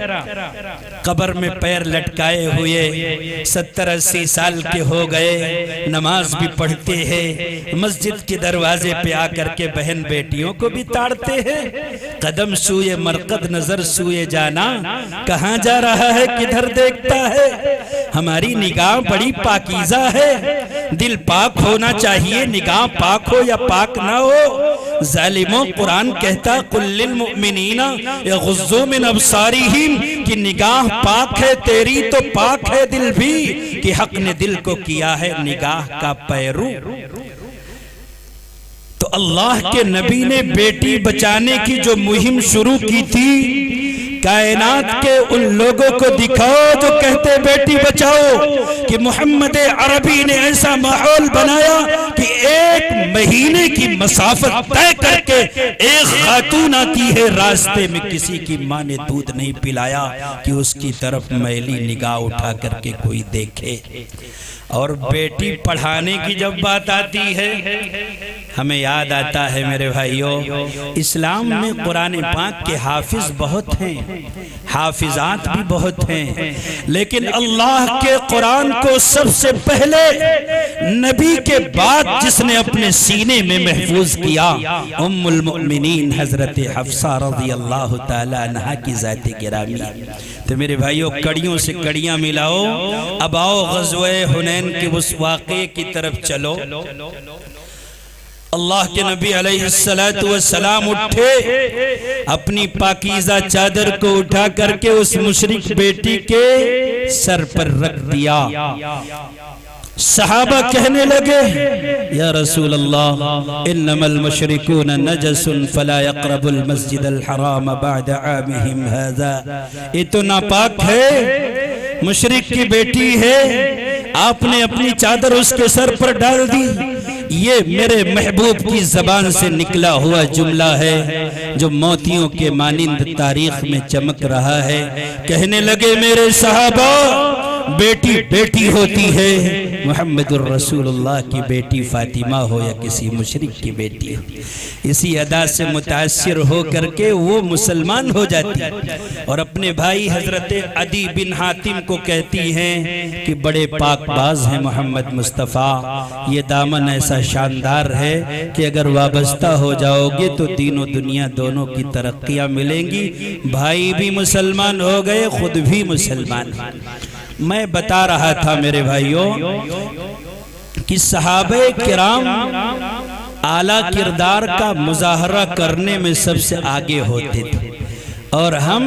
قبر میں پیر لٹکائے ہوئے 70-80 سال کے ہو گئے، نماز بھی پڑھتے ہیں، مسجد کے دروازے پہ آ کر کے بہن بیٹیوں کو بھی تاڑتے ہیں، قدم سوئے مرقد نظر سوئے جانا، کہاں جا رہا ہے کدھر دیکھتا ہے؟ ہماری نگاہ بڑی پاکیزہ ہے، دل پاک ہونا چاہیے، نگاہ پاک ہو یا پاک نہ ہو۔ ظالموں، قرآن کہتا قُلْ لِلْمُؤْمِنِينَ يَغُضُّوا مِنْ أَبْصَارِهِمْ کہ نگاہ پاک ہے تیری تو پاک ہے دل بھی، کہ حق نے دل کو کیا ہے نگاہ کا پیرو۔ تو اللہ کے نبی نے بیٹی بچانے کی جو مہم شروع کی تھی، کائنات کے ان لوگوں کو دکھاؤ جو کہتے بیٹی بچاؤ، کہ محمد عربی نے ایسا ماحول بنایا کہ 1 مہینے کی مسافت طے کر کے ایک خاتون آتی ہے، راستے میں کسی کی ماں نے دودھ نہیں پلایا کہ اس کی طرف میلی نگاہ اٹھا کر کے کوئی دیکھے۔ اور بیٹی پڑھانے کی جب بات آتی ہے، ہمیں یاد آتا ہے میرے بھائیوں، اسلام میں قرآن پاک کے حافظ بہت ہیں، حافظات بھی بہت ہیں، لیکن اللہ کے قرآن کو سب سے پہلے نبی کے بعد جس نے اپنے سینے میں محفوظ کیا، ام المؤمنین حضرت حفصہ رضی اللہ تعالیٰ عنہا کی ذات گرامی۔ تو میرے بھائیوں، کڑیوں سے کڑیاں ملاؤ، اب آؤ غزوہ حنین کے اس واقعے کی طرف چلو۔ اللہ کے نبی علیہ السلام اٹھے، اپنی پاکیزہ چادر کو اٹھا کر کے اس مشرک بیٹی کے سر پر رکھ دیا۔ صحابہ کہنے لگے یا رسول اللہ انما المشرکون نجس فلا يقرب المسجد الحرام بعد عامهم هذا، یہ تو ناپاک ہے، مشرک کی بیٹی ہے، آپ نے اپنی چادر اس کے سر پر ڈال دی۔ یہ میرے محبوب کی زبان سے نکلا ہوا جملہ ہے جو موتیوں کے مانند تاریخ میں چمک رہا ہے۔ کہنے لگے میرے صحابہ، بیٹی بیٹی ہوتی ہے، محمد الرسول اللہ کی بیٹی فاطمہ ہو یا کسی مشرک کی بیٹی، اسی ادا سے متاثر ہو کر کے وہ مسلمان ہو جاتی اور اپنے بھائی حضرت عدی بن حاتم کو کہتی ہیں کہ بڑے پاک باز ہیں محمد مصطفیٰ، یہ دامن ایسا شاندار ہے کہ اگر وابستہ ہو جاؤ گے تو دین و دنیا دونوں کی ترقیاں ملیں گی۔ بھائی بھی مسلمان ہو گئے، خود بھی مسلمان۔ میں بتا رہا تھا میرے بھائیوں کہ صحابہ کرام اعلیٰ کردار کا مظاہرہ کرنے میں سب سے آگے ہوتے تھے۔ اور ہم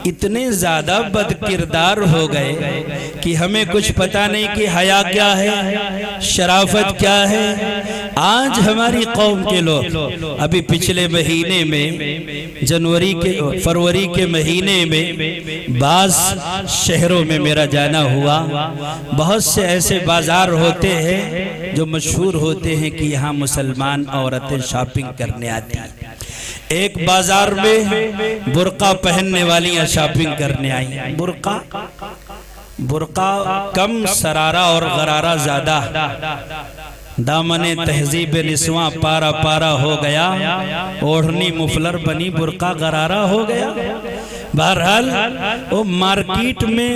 اتنے زیادہ بد کردار ہو گئے کہ ہمیں کچھ پتہ نہیں کہ حیا کیا ہے، شرافت کیا ہے۔ آج ہماری قوم کے لوگ، ابھی پچھلے مہینے میں فروری کے مہینے میں بعض شہروں میں میرا جانا ہوا، بہت سے ایسے بازار ہوتے ہیں جو مشہور ہوتے ہیں کہ یہاں مسلمان عورتیں شاپنگ کرنے آتی ہیں۔ ایک بازار میں برقع پہننے والیاں شاپنگ کرنے آئیں۔ برقع کم، سرارہ اور غرارہ زیادہ، دامن تہذیب نسواں پارا پارا ہو گیا، اوڑھنی مفلر بنی برقع غرارہ ہو گیا۔ بہرحال وہ مارکیٹ میں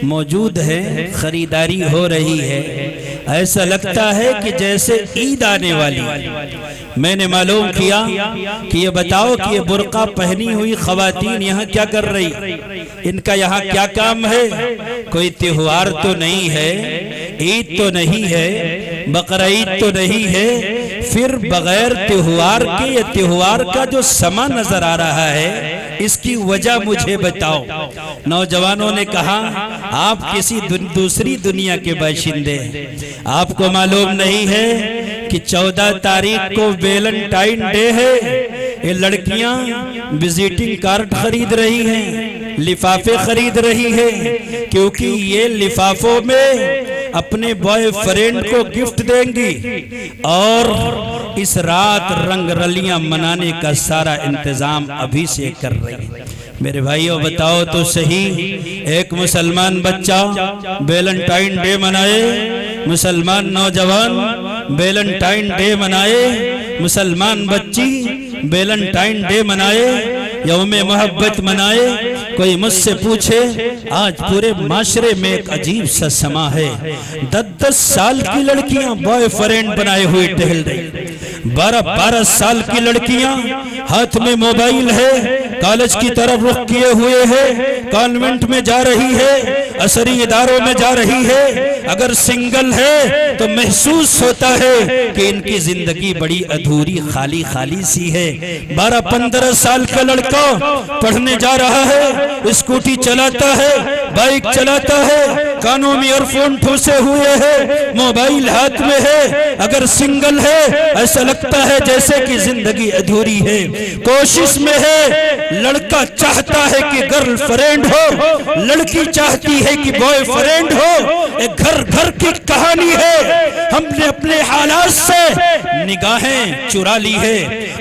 موجود ہے، خریداری ہو رہی ہے، ایسا لگتا ہے کہ جیسے عید آنے والی۔ میں نے معلوم کیا کہ یہ بتاؤ کہ یہ برقع پہنی ہوئی خواتین یہاں کیا کر رہی، ان کا یہاں کیا کام ہے؟ کوئی تہوار تو نہیں ہے، عید تو نہیں ہے، بقرعید تو نہیں ہے، پھر بغیر تہوار کے یہ تہوار کا جو سما نظر آ رہا ہے، اس کی وجہ مجھے بتاؤ۔ نوجوانوں نے کہا آپ کسی دوسری دنیا کے باشندے ہیں، آپ کو معلوم نہیں ہے کہ 14 تاریخ کو ویلنٹائن ڈے ہے۔ یہ لڑکیاں وزیٹنگ کارڈ خرید رہی ہیں، لفافے خرید رہی ہیں، کیونکہ یہ لفافوں میں اپنے بوائے فرینڈ کو گفٹ دیں گی، اور اس رات رنگ رلیاں منانے کا سارا انتظام ابھی سے کر رہی ہیں۔ میرے بھائیوں بتاؤ تو صحیح، ایک مسلمان بچہ ویلنٹائن ڈے منائے، مسلمان نوجوان ویلنٹائن ڈے منائے، مسلمان بچی ویلنٹائن ڈے منائے، یوم محبت منائے۔ کوئی مجھ سے پوچھے، آج پورے معاشرے میں ایک عجیب سا سما ہے، 10 سال کی لڑکیاں بوائے فرینڈ بنائے ہوئے ٹہل رہی، 12 سال کی لڑکیاں ہاتھ میں موبائل ہے، کالج کی طرف رخ کیے ہوئے ہے، کانوینٹ میں جا رہی ہے، عصری اداروں میں جا رہی ہے۔ اگر سنگل ہے تو محسوس ہوتا ہے کہ ان کی زندگی بڑی ادھوری، خالی خالی سی ہے۔ 12-15 سال کا لڑکا پڑھنے جا رہا ہے، اسکوٹی چلاتا ہے، بائک چلاتا ہے، کانوں میں ایئر فون ٹھوسے ہوئے ہے، موبائل ہاتھ میں ہے۔ اگر سنگل ہے ایسا لگتا ہے جیسے کہ زندگی ادھوری ہے۔ کوشش میں ہے، لڑکا چاہتا ہے کہ گرل فرینڈ ہو، لڑکی چاہتی ہے کہ بوائے فرینڈ ہو۔ ایک گھر گھر کی کہانی ہے، ہم نے اپنے حالات سے نگاہیں چرا لی ہے،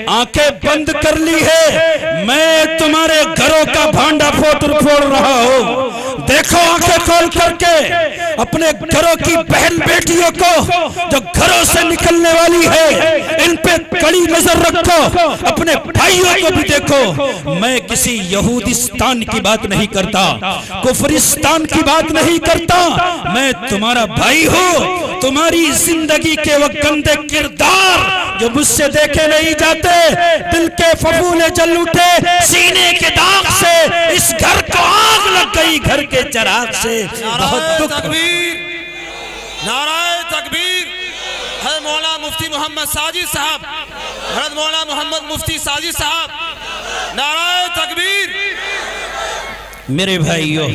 آنکھیں بند کر لی ہے۔ میں تمہارے گھروں کا بھانڈا پھوڑ رہا ہوں، دیکھو آنکھیں کھول کر کے اپنے گھروں کی بہن بیٹیوں کو جو گھروں سے نکلنے والی ہے، ان پہ کڑی نظر رکھو، اپنے بھائیوں کو بھی دیکھو۔ میں کسی یہودستان کی بات نہیں کرتا، کفرستان کی بات نہیں کرتا، میں تمہارا بھائی ہوں۔ تمہاری زندگی کے وہ گندے کردار جو مجھ سے دیکھے نہیں جاتے، دل کے ففولے جل اٹھے، سینے کے داغ سے اس گھر کو آگ لگ گئی، گھر کے چراغ سے بہت دکھ۔ تکبیر، نعرہ تکبیر۔ حضرت مولانا مفتی محمد ساجد صاحب، حضرت مولانا محمد مفتی ساجد صاحب، نعرہ تکبیر۔ میرے بھائیوں،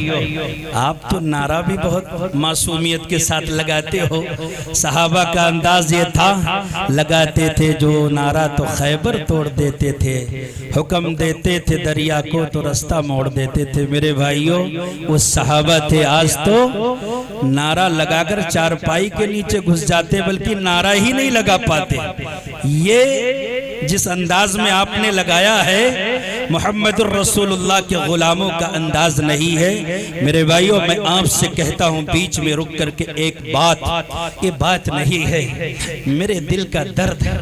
آپ تو نعرہ بھی بہت معصومیت کے ساتھ لگاتے ہو۔ صحابہ کا انداز یہ تھا، لگاتے تھے جو نعرہ تو خیبر توڑ دیتے تھے، حکم دیتے تھے دریا کو تو رستہ موڑ دیتے تھے۔ میرے بھائیوں، وہ صحابہ تھے، آج تو نعرہ لگا کر چارپائی کے نیچے گھس جاتے، بلکہ نعرہ ہی نہیں لگا پاتے۔ یہ جس انداز میں آپ نے لگایا ہے، محمد الرسول اللہ کے غلاموں کا انداز نہیں ہے۔ میرے بھائیوں، میں آپ سے کہتا ہوں، بیچ میں رک کر کے ایک بات، یہ بات نہیں ہے، میرے دل کا درد ہے،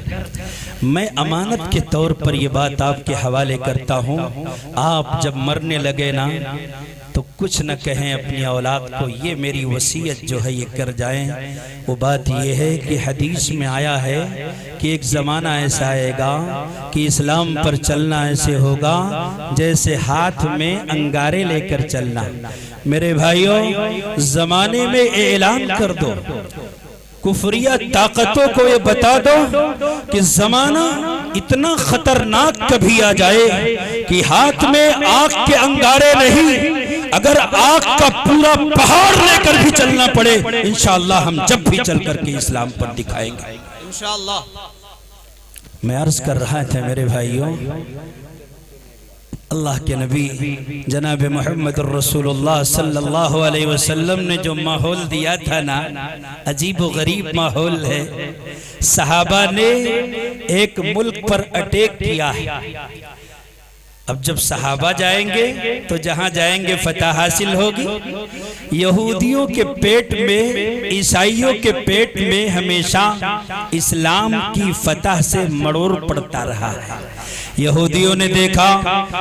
میں امانت کے طور پر یہ بات آپ کے حوالے کرتا ہوں۔ آپ جب مرنے لگے نا تو کچھ نہ کہیں اپنی اولاد کو، یہ میری وصیت جو ہے یہ کر جائیں۔ وہ بات یہ ہے کہ حدیث میں آیا ہے کہ ایک زمانہ ایسا آئے گا کہ اسلام پر چلنا ایسے ہوگا جیسے ہاتھ میں انگارے لے کر چلنا۔ میرے بھائیوں، زمانے میں اعلان کر دو، کفریہ طاقتوں کو یہ بتا دو کہ زمانہ اتنا خطرناک کبھی آ جائے کہ ہاتھ میں آگ کے انگارے نہیں، اگر آگ کا پورا پہاڑ لے کر بھی چلنا پڑے انشاءاللہ ہم جب بھی چل کر کے اسلام پر دکھائیں گے انشاءاللہ۔ میں عرض کر رہا تھا میرے بھائیوں، اللہ کے نبی جناب محمد الرسول اللہ صلی اللہ علیہ وسلم نے جو ماحول دیا تھا نا، عجیب و غریب ماحول ہے۔ صحابہ نے ایک ملک پر اٹیک کیا ہے، اب جب صحابہ جائیں گے تو جہاں جائیں گے فتح حاصل ہوگی۔ یہودیوں کے پیٹ میں، عیسائیوں کے پیٹ میں ہمیشہ اسلام کی فتح سے مڑور پڑتا رہا ہے۔ یہودیوں نے دیکھا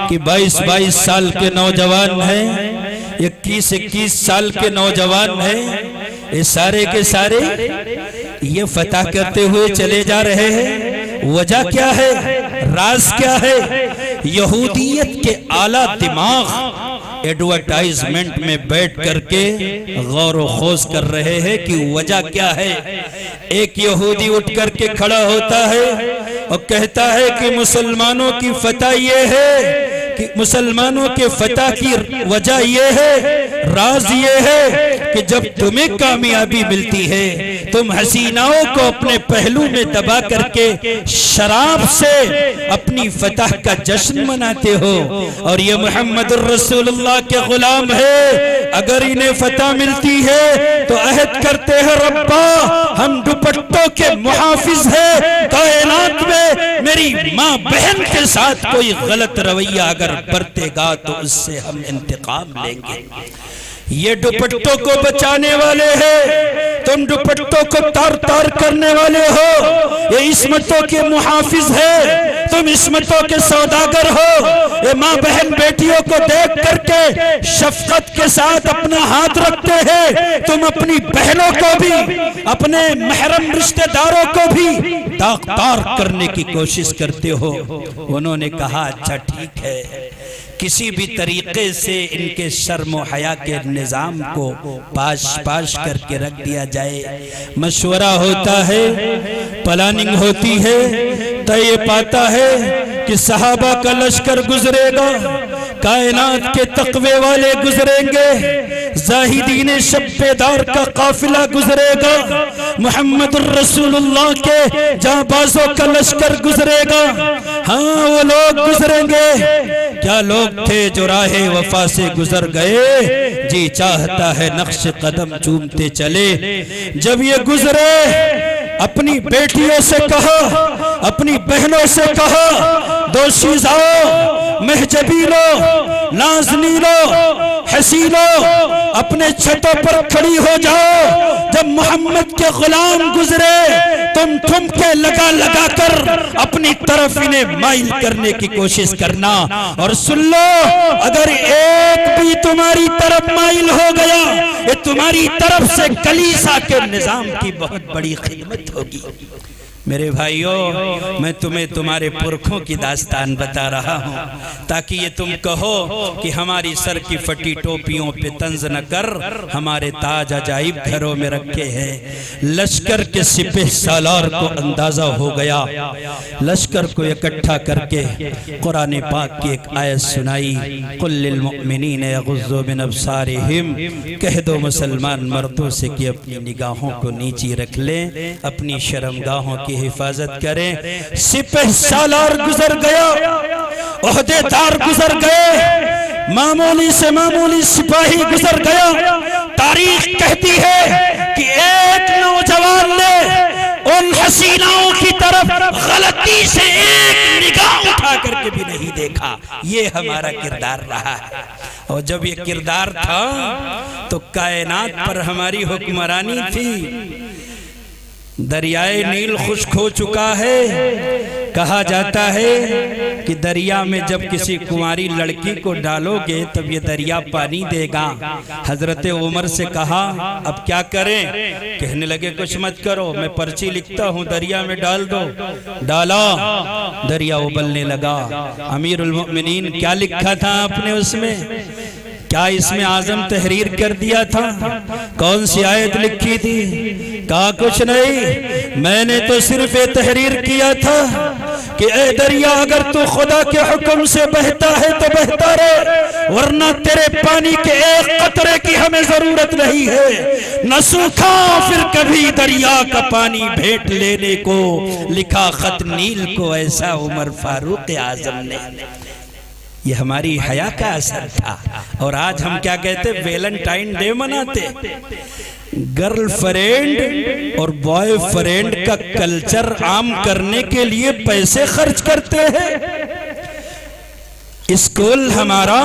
کہ 22 سال کے نوجوان ہیں، 21 سال کے نوجوان ہیں، یہ سارے کے سارے یہ فتح کرتے ہوئے چلے جا رہے ہیں، وجہ کیا ہے، راز کیا ہے؟ یہودیت کے اعلیٰ دماغ ایڈورٹائزمنٹ میں بیٹھ کر کے غور و خوض کر رہے ہیں کہ وجہ کیا ہے۔ ایک یہودی اٹھ کر کے کھڑا ہوتا ہے اور کہتا ہے کہ مسلمانوں کی فتح یہ ہے، کہ مسلمانوں کے فتح کی وجہ یہ ہے، راز یہ ہے کہ جب تمہیں کامیابی ملتی ہے تم حسیناؤں کو اپنے پہلو میں دبا کر کے شراب سے اپنی فتح کا جشن مناتے ہو، اور یہ محمد الرسول اللہ کے غلام ہے، اگر انہیں فتح ملتی ہے تو عہد کرتے ہیں ربا ہم دوپٹوں کے محافظ ہیں، کائنات میں میری ماں بہن کے ساتھ کوئی غلط رویہ اگر برتے گا تو اس سے ہم انتقام لیں گے۔ یہ دوپٹوں کو بچانے والے ہیں، تم دوپٹوں کو تار تار کرنے والے ہو، یہ عصمتوں کے محافظ ہے، تم عصمتوں کے سوداگر ہو۔ یہ ماں بہن بیٹیوں کو دیکھ کر کے شفقت کے ساتھ اپنا ہاتھ رکھتے ہیں، تم اپنی بہنوں کو بھی، اپنے محرم رشتہ داروں کو بھی داغدار کرنے کی کوشش کرتے ہو۔ انہوں نے کہا اچھا ٹھیک ہے، کسی بھی طریقے سے ان کے شرم و حیا کے نظام کو پاش کر کے رکھ دیا جائے۔ مشورہ ہوتا ہے، پلاننگ ہوتی ہے، طے پاتا ہے کہ صحابہ کا لشکر گزرے گا، کائنات کے تقوی والے گزریں گے، زاہدین شب بیدار کا قافلہ گزرے گا، محمد الرسول اللہ کے جانبازوں کا لشکر گزرے گا۔ ہاں وہ لوگ گزریں گے، کیا لوگ تھے جو راہ وفا سے گزر گئے، جی چاہتا ہے نقش قدم چومتے چلے۔ جب یہ گزرے اپنی بیٹیوں سے کہا، اپنی بہنوں سے کہا، دوشیزاؤ، محجبینوں، نازنینوں، حسینوں، اپنے چھتوں پر کھڑی ہو جاؤ۔ جب محمد کے غلام گزرے تم تھم کے لگا لگا کر اپنی طرف انہیں مائل کرنے کی کوشش کرنا، اور سن لو اگر ایک بھی تمہاری طرف مائل ہو گیا یہ تمہاری طرف سے کلیسا کے نظام کی بہت بڑی خدمت ہوگی۔ میرے بھائیوں، میں تمہیں تمہارے پرکھوں کی داستان بتا رہا ہوں تاکہ یہ تم کہو کہ ہماری سر کی پھٹی ٹوپیوں پہ طنز نہ کر، ہمارے تاج عجائب گھروں میں رکھے ہیں۔ لشکر کے سپہ سالار کو اندازہ ہو گیا، لشکر کو اکٹھا کر کے قرآن پاک کی ایک آیت سنائی، قل للمؤمنین یغضوا من ابصارہم، کہہ دو مسلمان مردوں سے کہ اپنی نگاہوں کو نیچی رکھ لیں، اپنی شرمگاہوں کی حفاظت کریں۔ سپہ سالار گزر گیا، عہدے دار گزر گئے، معمولی سے معمولی سپاہی گزر گیا۔ تاریخ کہتی ہے کہ ایک نوجوان نے ان حسیناؤں کی طرف غلطی سے ایک نگاہ اٹھا کر کے بھی نہیں دیکھا۔ یہ ہمارا کردار رہا ہے، اور جب یہ کردار تھا تو کائنات پر ہماری حکمرانی تھی۔ دریائے نیل خشک ہو چکا ہے، کہا جاتا ہے کہ دریا میں جب کسی کنواری لڑکی کو ڈالو گے تب یہ دریا پانی دے گا۔ حضرت عمر سے کہا اب کیا کریں؟ کہنے لگے کچھ مت کرو، میں پرچی لکھتا ہوں، دریا میں ڈال دو۔ ڈالا، دریا ابلنے لگا۔ امیر المؤمنین کیا لکھا تھا آپ نے اس میں؟ کیا اس میں اعظم تحریر کر دیا تھا؟ کون سی آیت لکھی تھی؟ کہا کچھ نہیں، میں نے تو صرف یہ تحریر کیا تھا کہ اے دریا اگر تو خدا کے حکم سے بہتا ہے تو بہتا رہے، ورنہ تیرے پانی کے ایک قطرے کی ہمیں ضرورت نہیں ہے، نہ سوکھا پھر کبھی دریا کا پانی بھیٹ لینے کو، لکھا خط نیل کو ایسا عمر فاروق اعظم نے۔ یہ ہماری حیا کا اثر تھا۔ اور آج ہم کیا کہتے؟ ویلنٹائن ڈے مناتے۔ گرل فرینڈ اور بوائے فرینڈ کا کلچر عام کرنے کے لیے پیسے خرچ کرتے ہیں۔ اسکول ہمارا،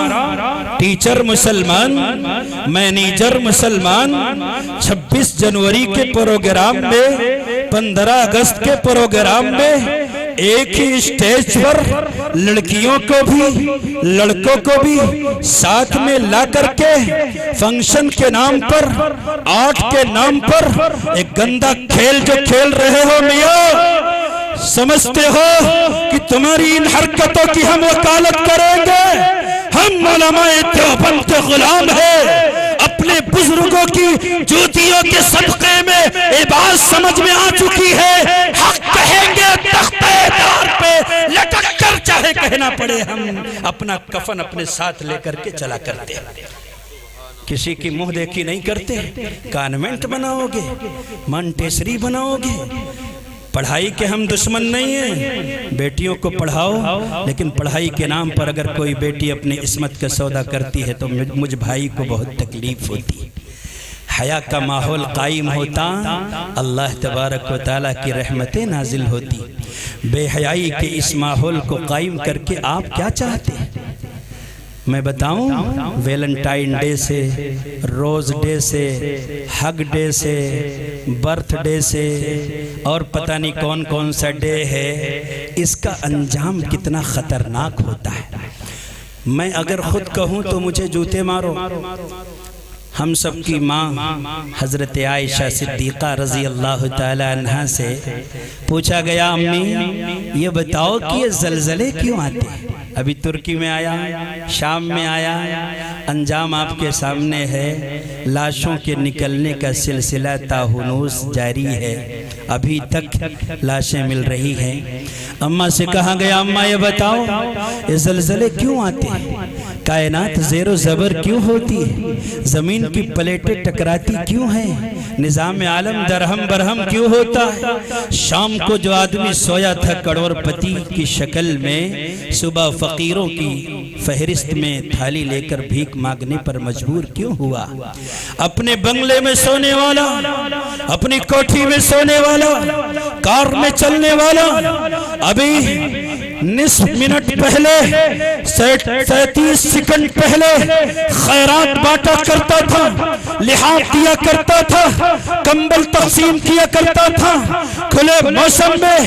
ٹیچر مسلمان، مینیجر مسلمان، 26 جنوری کے پروگرام میں، 15 اگست کے پروگرام میں ایک ہی اسٹیج پر لڑکیوں کو بھی لڑکوں کو بھی ساتھ میں لا کر کے فنکشن کے نام پر، آرٹ کے نام پر ایک گندا کھیل جو کھیل رہے ہو میاں، سمجھتے ہو کہ تمہاری ان حرکتوں کی ہم وکالت کریں گے؟ ہم علماء دیوبند کے غلام ہیں۔ اپنے بزرگوں کی جوتیوں کے صدقے میں یہ بات سمجھ میں آ چکی ہے، حق کہیں گے تختہ دار پہ لٹک کر، چاہے کہنا پڑے ہم اپنا کفن اپنے ساتھ لے کر کے چلا کرتے ہیں۔ کسی کی منہ دیکھی نہیں کرتے۔ کانوینٹ بناؤ گے، مانٹیسری بناؤ گے۔ پڑھائی کے ہم دشمن نہیں ہیں، بیٹیوں کو پڑھاؤ، لیکن پڑھائی کے نام پر اگر کوئی بیٹی اپنی عصمت کا سودا کرتی ہے تو مجھ بھائی کو بہت تکلیف ہوتی۔ حیا کا ماحول قائم ہوتا، اللہ تبارک و تعالیٰ کی رحمتیں نازل ہوتی۔ بے حیائی کے اس ماحول کو قائم کر کے آپ کیا چاہتے ہیں؟ میں بتاؤں، ویلنٹائن ڈے سے، روز ڈے سے، ہگ ڈے سے، برتھ ڈے سے، اور پتہ نہیں کون کون سا ڈے ہے، اس کا انجام کتنا خطرناک ہوتا ہے۔ میں اگر خود کہوں تو مجھے جوتے مارو۔ ہم سب کی ماں حضرت عائشہ صدیقہ رضی اللہ تعالی عنہ سے پوچھا گیا، امی یہ بتاؤ کہ یہ زلزلے کیوں آتے ہیں؟ ابھی ترکی میں آیا، شام میں آیا، انجام آپ کے سامنے ہے۔ لاشوں کے نکلنے کا سلسلہ تاہنوس جاری ہے، ابھی تک لاشیں مل رہی ہیں۔ اماں سے کہا گیا، اماں یہ بتاؤ یہ زلزلے کیوں آتے ہیں؟ کائنات زیر و زبر کیوں ہوتی ہے؟ زمین کی پلیٹیں ٹکراتی کیوں ہیں؟ نظام عالم درہم برہم کیوں ہوتا ہے؟ شام کو جو آدمی سویا تھا کروڑ پتی کی شکل میں، صبح فقیروں کی فہرست میں تھالی لے کر بھیک مانگنے پر مجبور کیوں ہوا؟ اپنے بنگلے میں سونے والا، اپنی کوٹھی میں سونے والا، کار میں چلنے والا، ابھی نصف منٹ پہلے 37 سیکنڈ پہلے خیرات بانٹا کرتا تھا، لحاظ دیا کرتا تھا، کمبل تقسیم کیا کرتا تھا کھلے موسم میں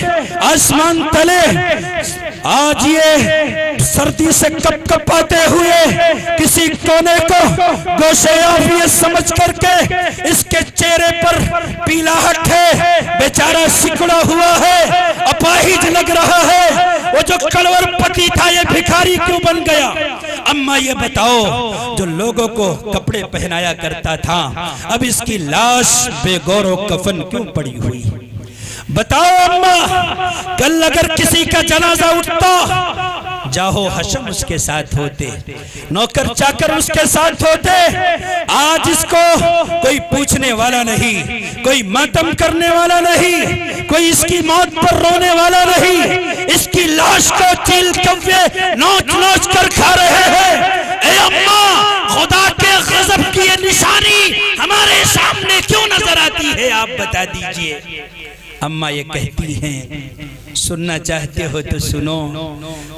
آسمان تلے، آج یہ سردی سے کپ کپاتے ہوئے کسی کونے کو گوشے آفیت سمجھ کر کے اس کے چہرے پر پیلاہٹ ہے، بیچارہ سکڑا ہوا ہے، اپاہج لگ رہا ہے۔ وہ جو کڑور پتی تھا یہ بھکاری کیوں بن گیا؟ اماں یہ بتاؤ، جو لوگوں کو کپڑے پہنایا کرتا تھا اب اس کی لاش بے گور و کفن کیوں پڑی ہوئی؟ بتاؤ اماں، کل اگر کسی کا جنازہ اٹھتا جاہو حشم اس کے ساتھ ہوتے، نوکر چاکر اس کے ساتھ ہوتے، آج اس کو کوئی پوچھنے والا نہیں، کوئی ماتم کرنے والا نہیں، کوئی اس کی موت پر رونے والا نہیں، اس کی لاش کو چیل کوے نوچ نوچ کر کھا رہے ہیں۔ اے اماں، خدا کے غضب کی یہ نشانی ہمارے سامنے کیوں نظر آتی ہے؟ آپ بتا دیجئے۔ اماں یہ کہتی ہیں، سننا چاہتے ہو تو سنو،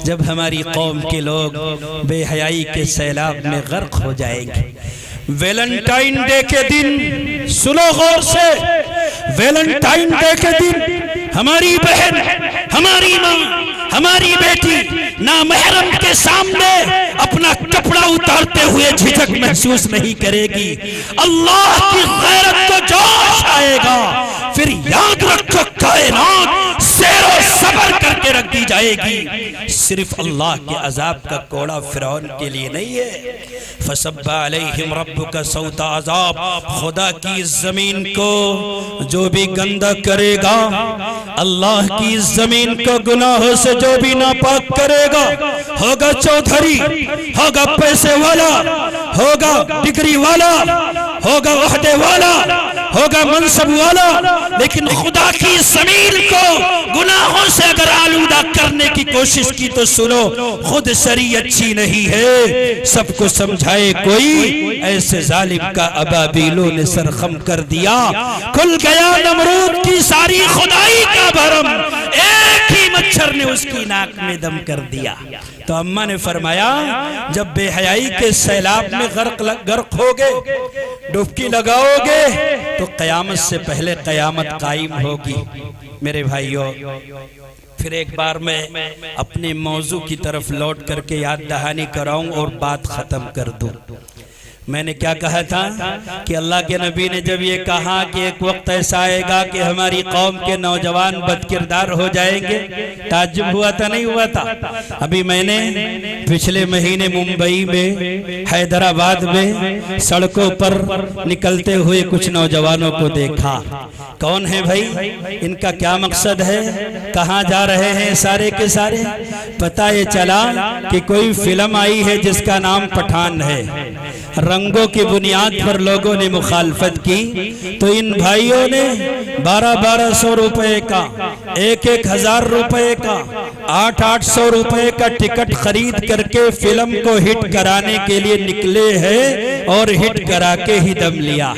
جب ہماری قوم کے لوگ بے حیائی کے سیلاب میں غرق ہو جائیں گے، ویلنٹائن ڈے کے دن سنو غور سے، ویلنٹائن ڈے کے دن ہماری بہن، ہماری ماں، ہماری بیٹی نامحرم کے سامنے اپنا کپڑا اتارتے ہوئے جھجک محسوس نہیں کرے گی۔ اللہ کی غیرت کو جوش آئے گا، پھر یاد رکھو کائنات سے زیر و صبر کر کے رکھ دی جائے گی، صرف اللہ کے عذاب کا کوڑا فرعون کے لیے نہیں ہے۔ فَصَبَّ عَلَيْهِمْ رَبُّكَ صَوْتَ عذاب، خدا کی زمین کو جو بھی گندہ کرے گا، اللہ کی زمین کو گناہوں سے جو بھی ناپاک کرے گا، ہوگا چودھری، ہوگا پیسے والا، ہوگا ڈگری والا، ہوگا عہدے والا، ہوگا منصب والا، لیکن خدا کی زمین کو گناہوں سے اگر آلودہ کرنے کی کوشش کی تو سنو، خود شریعت اچھی نہیں ہے، سب کو سمجھائے کوئی، ایسے ظالم کا ابابیلوں نے سرخم کر دیا، کھل گیا نمرود کی ساری خدائی کا بھرم، ایک ہی مچھر نے اس کی ناک میں دم کر دیا۔ تو اماں نے فرمایا جب بے حیائی کے سیلاب میں غرق ہوگے، ڈبکی لگاؤ گے تو قیامت سے پہلے قیامت قائم ہوگی۔ میرے بھائیوں، پھر ایک بار میں اپنے موضوع کی طرف لوٹ کر کے یاد دہانی کراؤں اور بات ختم کر دوں۔ میں نے کیا کہا تھا کہ اللہ کے نبی نے جب یہ کہا کہ ایک وقت ایسا آئے گا کہ ہماری قوم کے نوجوان بدکردار ہو جائیں گے، تعجب ہوا تھا نہیں ہوا تھا؟ ابھی میں نے پچھلے مہینے ممبئی میں، حیدرآباد میں سڑکوں پر نکلتے ہوئے کچھ نوجوانوں کو دیکھا۔ کون ہے بھائی؟ ان کا کیا مقصد ہے؟ کہاں جا رہے ہیں سارے کے سارے؟ پتہ یہ چلا کہ کوئی فلم آئی ہے جس کا نام پٹھان ہے، رنگوں کی بنیاد پر لوگوں نے مخالفت کی، تو ان بھائیوں نے 1200 روپے کا، 1000 روپے کا، 800 روپے کا ٹکٹ خرید کر کے فلم کو ہٹ کرانے کے لیے نکلے ہیں، اور ہٹ کرا کے ہی دم لیا۔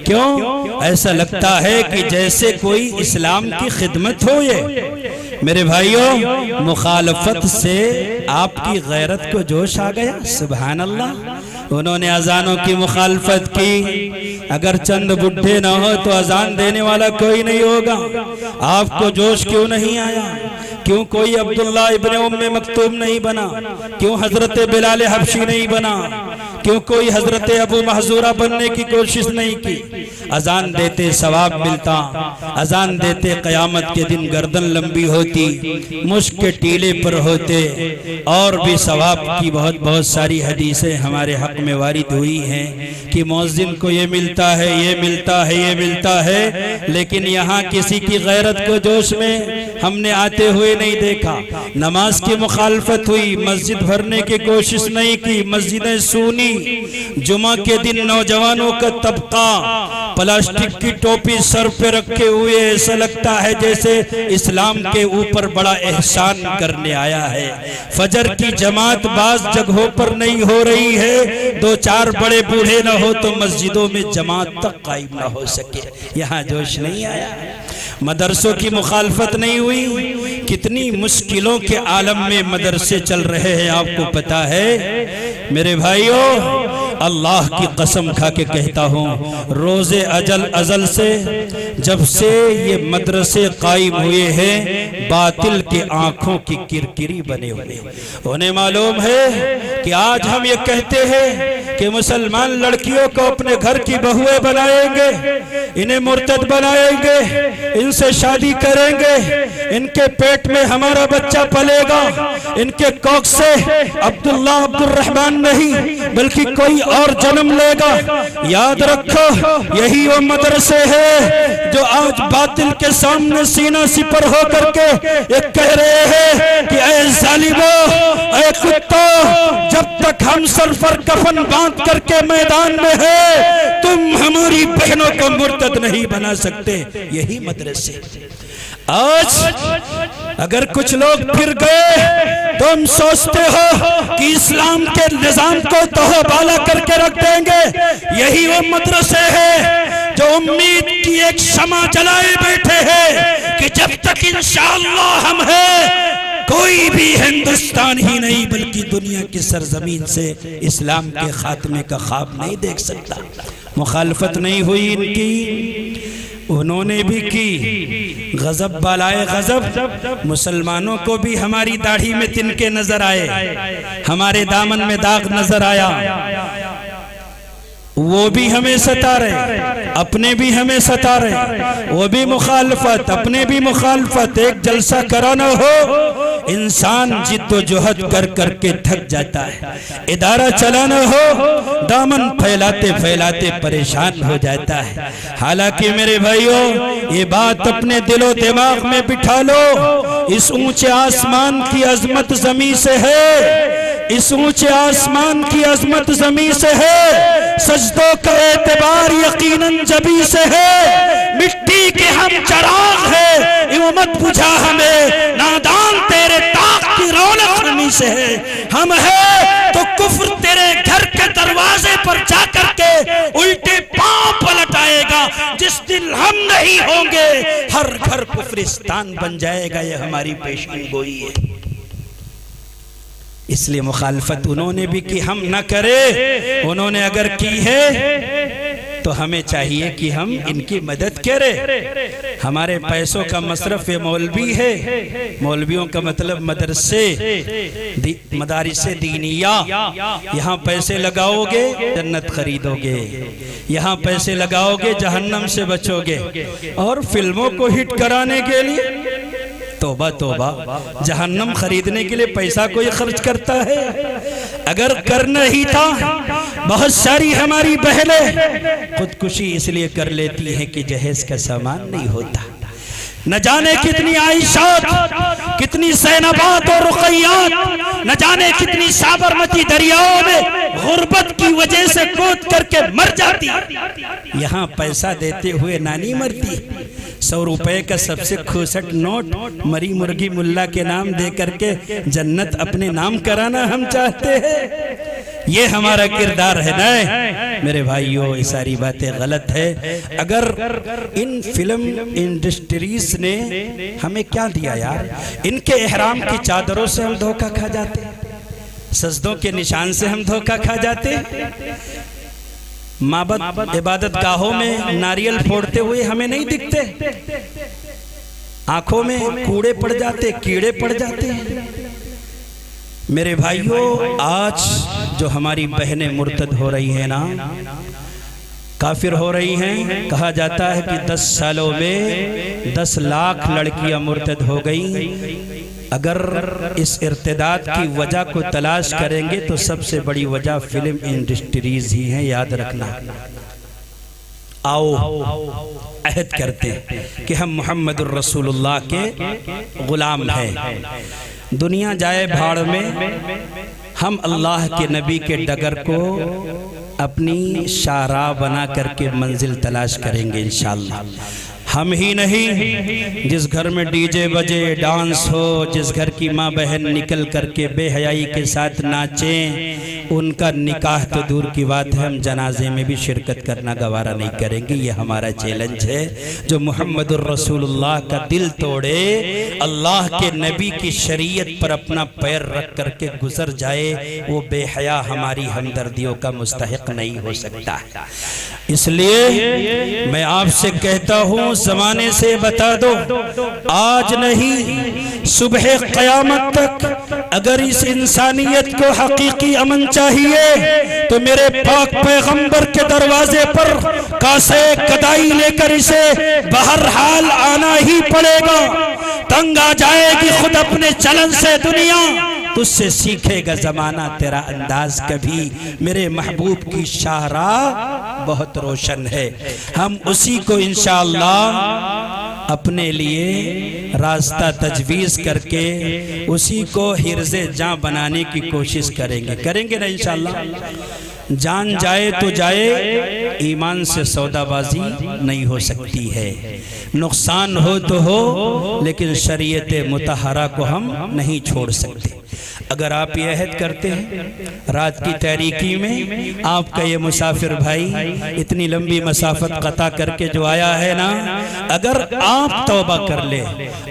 کیوں؟ ایسا لگتا ہے کہ جیسے کوئی اسلام کی خدمت ہو۔ یہ میرے بھائیوں، مخالفت سے آپ کی غیرت کو جوش آ گیا، سبحان اللہ۔ انہوں نے اذانوں کی مخالفت کی، اگر چند بڈھے نہ ہو تو اذان دینے والا کوئی نہیں ہوگا۔ آپ کو جوش کیوں نہیں آیا؟ کیوں کوئی عبداللہ ابن ام مکتوم نہیں بنا؟ کیوں حضرت بلال حبشی نہیں بنا؟ کیوں کوئی حضرت ابو محذورہ بننے کی کوشش نہیں کی؟ اذان دیتے ثواب ملتا، اذان دیتے قیامت کے دن گردن لمبی ہوتی، مشک کے ٹیلے پر ہوتے، اور بھی ثواب کی بہت ساری حدیثیں ہمارے حق میں وارد ہوئی ہیں کہ مؤذن کو یہ ملتا ہے، یہ ملتا ہے، یہ ملتا ہے، لیکن یہاں کسی کی غیرت کو جوش میں ہم نے آتے ہوئے نہیں دیکھا۔ نماز کی مخالفت ہوئی، مسجد بھرنے کی کوشش نہیں کی، مسجدیں سونی۔ جمعہ کے دن نوجوانوں کا طبقہ پلاسٹک کی ٹوپی سر پہ رکھے ہوئے، ایسا لگتا ہے جیسے اسلام کے اوپر بڑا احسان کرنے آیا ہے۔ فجر کی جماعت بعض جگہوں پر نہیں ہو رہی ہے، 2-4 بڑے بوڑھے نہ ہو تو مسجدوں میں جماعت تک قائم نہ ہو سکے، یہاں جوش نہیں آیا۔ مدرسوں کی مخالفت نہیں ہوئی، کتنی مشکلوں کے عالم میں مدرسے چل رہے ہیں، آپ کو پتا ہے؟ میرے بھائیوں، اللہ کی قسم کھا کے کہتا ہوں، روز ازل سے جب سے یہ مدرسے قائم ہوئے ہیں، باطل کے آنکھوں کی کرکری بنے ہوئے۔ انہیں معلوم ہے کہ آج ہم یہ کہتے ہیں کہ مسلمان لڑکیوں کو اپنے گھر کی بہویں بنائیں گے، انہیں مرتد بنائیں گے، ان سے شادی کریں گے، ان کے پیٹ میں ہمارا بچہ پلے گا، ان کے کوکھ سے عبداللہ عبد الرحمن نہیں بلکہ کوئی اور جنم لے گا۔ یاد رکھو، یہی وہ مدرسے ہیں جو آج باطل کے سامنے سینہ سپر ہو کر کے یہ کہہ رہے ہیں کہ اے ظالموں، اے کتوں، جب تک ہم سر پر کفن باندھ کر کے میدان میں ہیں، تم ہماری بہنوں کو مرتد نہیں بنا سکتے۔ یہی مدرسے آج اگر کچھ لوگ پھر گئے تو ہم سوچتے ہو کہ اسلام کے نظام کو توہ بالا کر کے رکھ دیں گے۔ یہی وہ مدرسے ہیں جو امید کی ایک شمع جلائے بیٹھے ہیں کہ جب تک انشاءاللہ ہم ہیں، کوئی بھی ہندوستان ہی نہیں بلکہ دنیا کی سرزمین سے اسلام کے خاتمے کا خواب نہیں دیکھ سکتا۔ مخالفت نہیں ہوئی ان کی، انہوں نے بھی کی۔ غضب بالائے غضب، مسلمانوں کو بھی ہماری داڑھی میں تنکے نظر آئے، ہمارے دامن میں داغ نظر آیا، وہ بھی ہمیں ستا رہے۔ اپنے بھی ہمیں ستا رہے، وہ بھی مخالفت، اپنے بھی مخالفت، ایک جلسہ کرانا ہو انسان جد و جہد کر کر کے تھک جاتا ہے، ادارہ چلانا ہو دامن پھیلاتے پھیلاتے پریشان ہو جاتا ہے۔ حالانکہ میرے بھائیوں یہ بات اپنے دل و دماغ میں بٹھا لو، اس اونچے آسمان کی عظمت زمین سے ہے، اس اونچے آسمان کی عظمت زمین سے ہے، سجدوں کا اعتبار یقیناً جبی سے ہے، مٹی کے ہم چراغ ہے یوں مت بجھا ہمیں، نادان تیرے طاق کی رونق ہمیں سے ہے، ہم ہے تو کفر تیرے گھر کے دروازے پر جا کر کے الٹے پاؤں پلٹ آئے گا، جس دن ہم نہیں ہوں گے ہر گھر کفرستان بن جائے گا، یہ ہماری پیشین گوئی ہے۔ اس لیے مخالفت انہوں نے بھی کی، ہم نہ کرے، انہوں نے اگر کی ہے تو ہمیں چاہیے کہ ہم ان کی مدد کریں۔ ہمارے پیسوں کا مصرف یہ مولوی ہے، مولویوں کا مطلب مدرسے، مدارس دینیہ، یہاں پیسے لگاؤ گے جنت خریدو گے، یہاں پیسے لگاؤ گے جہنم سے بچو گے، اور فلموں کو ہٹ کرانے کے لیے توبہ توبہ، جہنم خریدنے کے لیے پیسہ کوئی خرچ کرتا ہے؟ اگر کرنا ہی تھا، بہت ساری ہماری بہنیں خودکشی اس لیے کر لیتی ہیں کہ جہیز کا سامان نہیں ہوتا۔ نہ جانے کتنی عائشات، کتنی زینبات اور رقیات، نہ جانے کتنی سابرمتی دریاؤں میں غربت کی وجہ سے کود کر کے مر جاتی، یہاں پیسہ دیتے ہوئے نانی مرتی۔ 100 روپے کا سب سے کھوسٹ نوٹ مری مرغی ملا کے نام دے کر کے جنت اپنے نام کرانا ہم چاہتے ہیں، یہ ہمارا کردار ہے نا میرے بھائیوں؟ یہ ساری باتیں غلط ہے۔ اگر ان فلم انڈسٹریز نے ہمیں کیا دیا یار؟ ان کے احرام کی چادروں سے ہم دھوکہ کھا جاتے، سجدوں کے نشان سے ہم دھوکہ کھا جاتے، معبد عبادت گاہوں میں ناریل پھوڑتے ہوئے ہمیں نہیں دکھتے، آنکھوں میں کوڑے پڑ جاتے، کیڑے پڑ جاتے ہیں۔ میرے بھائیوں آج جو ہماری بہنیں مرتد ہو رہی ہیں نا، کافر ہو رہی ہیں، کہا جاتا ہے کہ 10 سالوں میں 10 لاکھ لڑکیاں مرتد ہو گئیں۔ اگر اس ارتداد کی وجہ کو تلاش کریں گے تو سب سے بڑی وجہ فلم انڈسٹریز ہی ہیں، یاد رکھنا۔ آؤ عہد کرتے کہ ہم محمد الرسول اللہ کے غلام ہیں، دنیا جائے بھاڑ میں، ہم اللہ کے نبی کے ڈگر کو اپنی شاہراہ بنا کر کے منزل تلاش کریں گے انشاءاللہ۔ ہم ہی نہیں، جس گھر میں ڈی جے بجے، ڈانس ہو، جس گھر کی ماں بہن نکل کر کے بے حیائی کے ساتھ ناچیں، ان کا نکاح تو دور کی بات ہے، ہم جنازے میں بھی شرکت کرنا گوارا نہیں کریں گے۔ یہ ہمارا چیلنج ہے۔ جو محمد الرسول اللہ کا دل توڑے، اللہ کے نبی کی شریعت پر اپنا پیر رکھ کر کے گزر جائے، وہ بے حیا ہماری ہمدردیوں کا مستحق نہیں ہو سکتا۔ اس لیے میں آپ سے کہتا ہوں، زمانے سے بتا دو، آج نہیں صبح قیامت تک اگر اس انسانیت کو حقیقی امن چاہیے تو میرے پاک پیغمبر کے دروازے پر کاسے کدائی لے کر اسے بہرحال آنا ہی پڑے گا۔ تنگ آ جائے گی خود اپنے چلن سے دنیا، تجھ سے سیکھے گا زمانہ تیرا انداز کبھی۔ میرے محبوب کی شاہراہ بہت روشن ہے، ہم اسی کو انشاءاللہ اپنے لیے راستہ تجویز کر کے اسی کو حرز جاں بنانے کی کوشش کریں گے نا انشاءاللہ۔ جان جائے تو جائے، ایمان سے سودا بازی نہیں ہو سکتی ہے۔ نقصان ہو تو ہو، لیکن شریعت مطہرہ کو ہم نہیں چھوڑ سکتے۔ اگر آپ یہ عہد کرتے ہیں، رات کی تاریکی میں آپ کا یہ مسافر بھائی اتنی لمبی مسافت قطع کر کے جو آیا ہے نا، اگر آپ توبہ کر لے،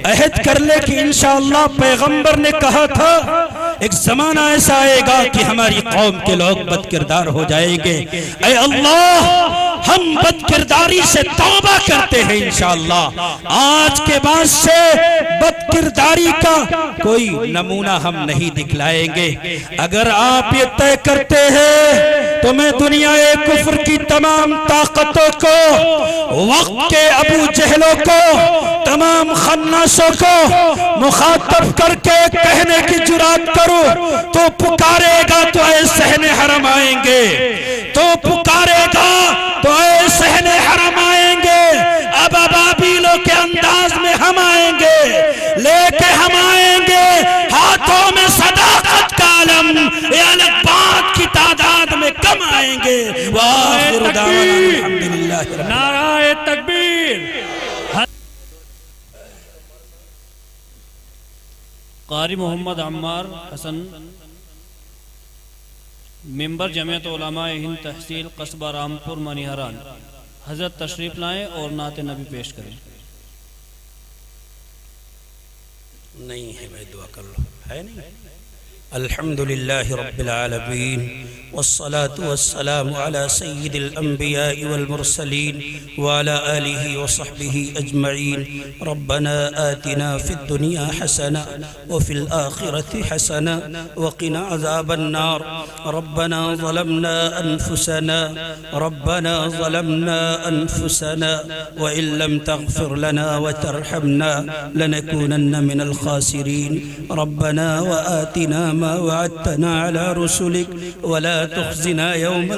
عہد کر لے کہ انشاءاللہ پیغمبر نے کہا تھا ایک زمانہ ایسا آئے گا کہ ہماری قوم کے لوگ بد کردار ہو جائیں گے، اے اللہ ہم بد کرداری سے توبہ کرتے ہیں انشاءاللہ، آج کے بعد سے بد کرداری کا کوئی نمونہ ہم نہیں دکھلائیں گے۔ اگر آپ یہ طے کرتے ہیں تو میں دنیا کفر کی تمام طاقتوں کو، وقت کے ابو جہلوں کو، تمام خناسوں کو مخاطب کر کے کہنے کی جرات کروں، تو پکارے گا تو اے صحن حرم آئیں گے، تو پکارے گا تو اے صحن حرم آئیں گے۔ اب ابابیلوں کے انداز میں ہم آئیں گے، لے کے ہم آئیں گے ہاتھوں میں صداقت کا علم، یہ الگ بات کی تعداد میں کم آئیں گے۔ وآخر دعوانا الحمدللہ رب العالمین۔ نعرہ تکبیر۔ قاری محمد عمار حسن، ممبر جمعیت علماء ہند تحصیل قصبہ رامپور منیہران، حضرت تشریف لائیں اور نعت نبی پیش کریں۔ نہیں ہے بھائی، دعا کر لو، ہے نہیں؟ الحمدللہ رب العالمین، والصلاة والسلام على سید الانبیاء والمرسلین وعلى آلہ وصحبہ اجمعین۔ ربنا آتنا فی الدنیا حسنہ وفی الآخرة حسنہ وقنا عذاب النار۔ ربنا ظلمنا انفسنا وإن لم تغفر لنا وترحمنا لنكونن من الخاسرین۔ ربنا وآتنا ما وعدتنا على رسلك ولا تخزنا يوم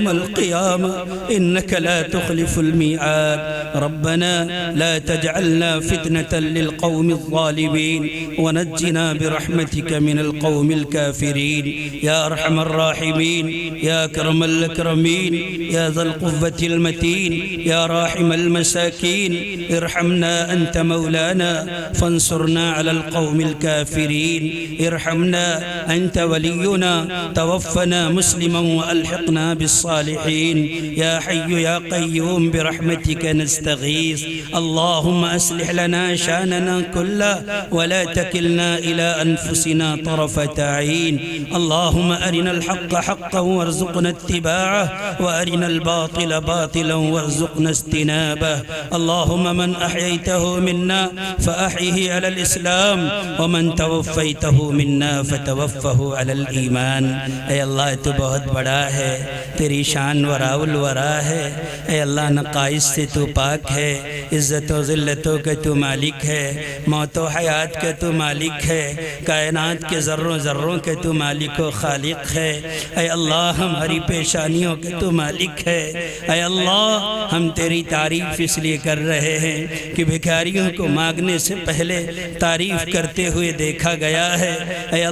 القيامة إنك لا تخلف الميعاد۔ ربنا لا تجعلنا فتنة للقوم الظالمين ونجنا برحمتك من القوم الكافرين۔ يا أرحم الراحمين، يا أكرم الأكرمين، يا ذا القوة المتين، يا راحم المساكين، ارحمنا أنت مولانا فانصرنا على القوم الكافرين۔ ارحمنا أنت ولينا توفنا مسلما وألحقنا بالصالحين۔ يا حي يا قيوم برحمتك نستغيث، اللهم أصلح لنا شأننا كله ولا تكلنا إلى أنفسنا طرفة عين۔ اللهم أرنا الحق حقا وارزقنا اتباعه وأرنا الباطل باطلا وارزقنا اجتنابه۔ اللهم من أحييته منا فأحيه على الإسلام ومن توفیتہ منا فتوفہ علی الایمان۔ اے اللہ تو بہت بڑا ہے، تیری شان وراء الورا ہے۔ اے اللہ نقائص سے تو پاک ہے، عزت و ذلتوں کا تو مالک ہے، موت و حیات کا تو مالک ہے، کائنات کے ذروں ذروں کا تو مالک و خالق ہے۔ اے اللہ ہماری پیشانیوں کا تو مالک ہے۔ اے اللہ ہم تیری تعریف اس لیے کر رہے ہیں کہ بھکاریوں کو مانگنے سے پہلے تعریف کرتے ہوئے دیکھا گیا ہے۔ اے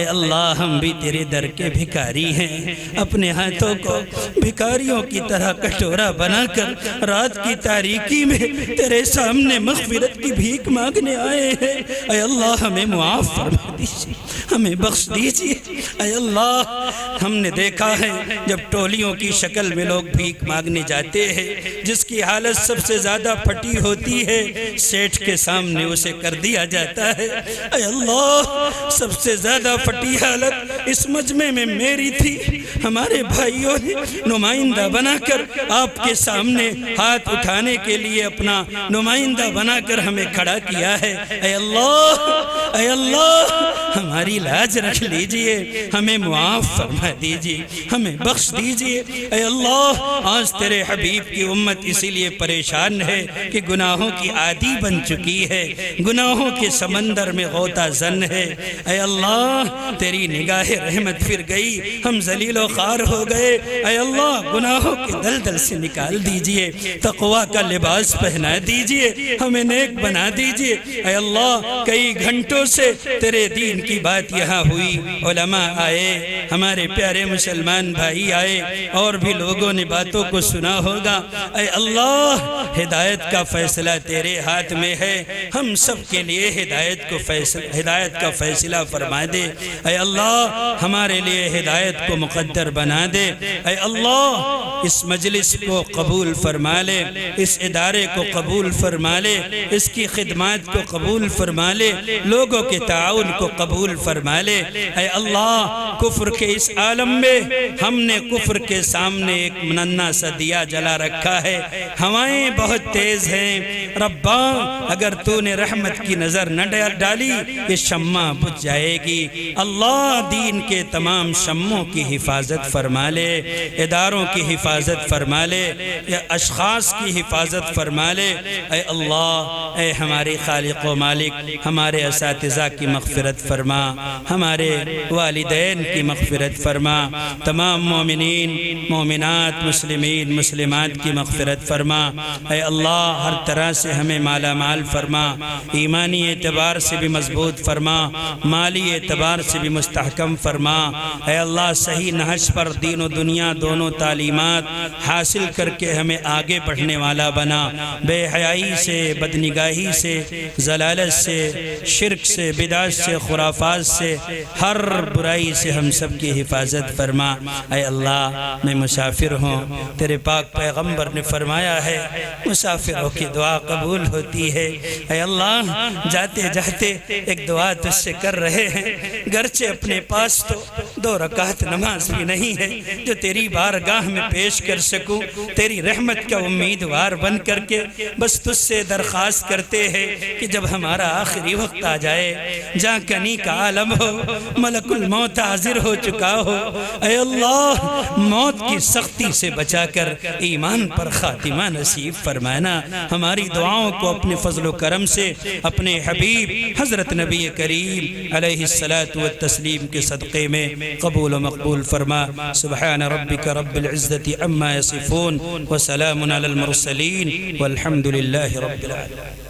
اللہ ہم بھی تیرے در کے بھکاری ہیں، اپنے ہاتھوں کو بھکاریوں کی طرح کٹورا بنا کر رات کی تاریکی میں تیرے سامنے مغفرت کی بھیک مانگنے آئے ہیں۔ اے اللہ ہمیں معاف فرما دیجیے، ہمیں بخش دیجیے۔ اے اللہ ہم نے دیکھا ہے جب ٹولیوں کی شکل میں لوگ بھیک مانگنے جاتے ہیں، جس کی حالت سب سے زیادہ پھٹی ہوتی ہے سیٹھ کے سامنے اسے کر دیا جاتا ہے۔ اے اللہ سب سے زیادہ پھٹی حالت اس مجمع میں میری تھی، ہمارے بھائیوں نے نمائندہ بنا کر آپ کے سامنے ہاتھ اٹھانے کے لیے اپنا نمائندہ بنا کر ہمیں کھڑا کیا ہے۔ اے اللہ ہماری لاج رکھ لیجئے، ہمیں معاف فرما دیجئے، ہمیں بخش دیجئے۔ اے اللہ آج تیرے حبیب کی امت اسی لیے پریشان ہے کہ گناہوں کی عادی بن چکی ہے، گناہوں کے سمندر میں غوطہ زن ہے۔ اے اللہ تیری نگاہ رحمت پھر گئی، ہم ذلیل و خوار ہو گئے۔ اے اللہ گناہوں کے دلدل سے نکال دیجئے، تقوی کا لباس پہنا دیجئے، ہمیں نیک بنا دیجئے۔ اے اللہ کئی گھنٹوں سے تیرے دین کی بات یہاں ہوئی، علماء آئے، ہمارے پیارے مسلمان بھائی آئے، اور بھی لوگوں نے باتوں کو سنا ہوگا۔ اے اللہ ہدایت کا فیصلہ تیرے ہاتھ میں ہے، ہم سب کے لیے ہدایت کا فیصلہ فرما دے۔ اے اللہ ہمارے لیے ہدایت کو مقدر بنا دے۔ اے اللہ اس مجلس کو قبول فرما لے، اس ادارے کو قبول فرما لے، اس کی خدمات کو قبول فرما لے، لوگوں کے تعاون کو قبول قبول فرما لے۔ اے اللہ کفر کے اس عالم میں ہم نے کفر کے سامنے ایک ننھا سا دیا جلا رکھا ہے، ہوائیں بہت تیز ہیں ربا، اگر تو نے رحمت کی نظر نہ ڈالی یہ شمع بجھ جائے گی۔ اللہ دین کے تمام شمعوں کی حفاظت فرما لے، اداروں کی حفاظت فرما لے، یا اشخاص کی حفاظت فرما لے۔ اے اللہ، اے ہمارے خالق و مالک، ہمارے اساتذہ کی مغفرت فرما، ہمارے والدین کی مغفرت فرما، تمام مومنین مومنات مسلمین مسلمات کی مغفرت فرما۔ اے اللہ ہر طرح سے ہمیں مالا مال فرما، ایمانی اعتبار سے بھی مضبوط فرما، مالی اعتبار سے بھی مستحکم فرما۔ اے اللہ صحیح نہج پر دین و دنیا دونوں تعلیمات حاصل کر کے ہمیں آگے بڑھنے والا بنا، بے حیائی سے، بدنگاہی سے، ضلالت سے، شرک سے، بدعت سے، خرافات سے، ہر برائی سے ہم سب کی حفاظت فرما۔ اے اللہ میں مسافر ہوں، تیرے پاک پیغمبر نے فرمایا ہے مسافروں کی دعا قبول ہوتی ہے۔ اے اللہ جاتے جاتے ایک دعا تجھ سے کر رہے ہیں، گرچہ اپنے پاس تو 2 رکعت نماز بھی نہیں ہے جو تیری بارگاہ میں پیش کر سکوں، تیری رحمت کا امیدوار بن کر کے بس تجھ سے درخواست کرتے ہیں کہ جب ہمارا آخری وقت آ جائے، جہاں کنی کا عالم ہو، ملک الموت حاضر ہو چکا ہو، اے اللہ موت کی سختی سے بچا کر ایمان پر خاتمہ نصیب فرمانا۔ ہماری دعاؤں کو اپنے فضل و کرم سے اپنے حبیب حضرت نبی کریم علیہ الصلاۃ والتسلیم کے صدقے میں قبول و مقبول فرما۔ سبحان ربک رب العزت عما یصفون وسلام علی المرسلین والحمد للہ رب العالمین۔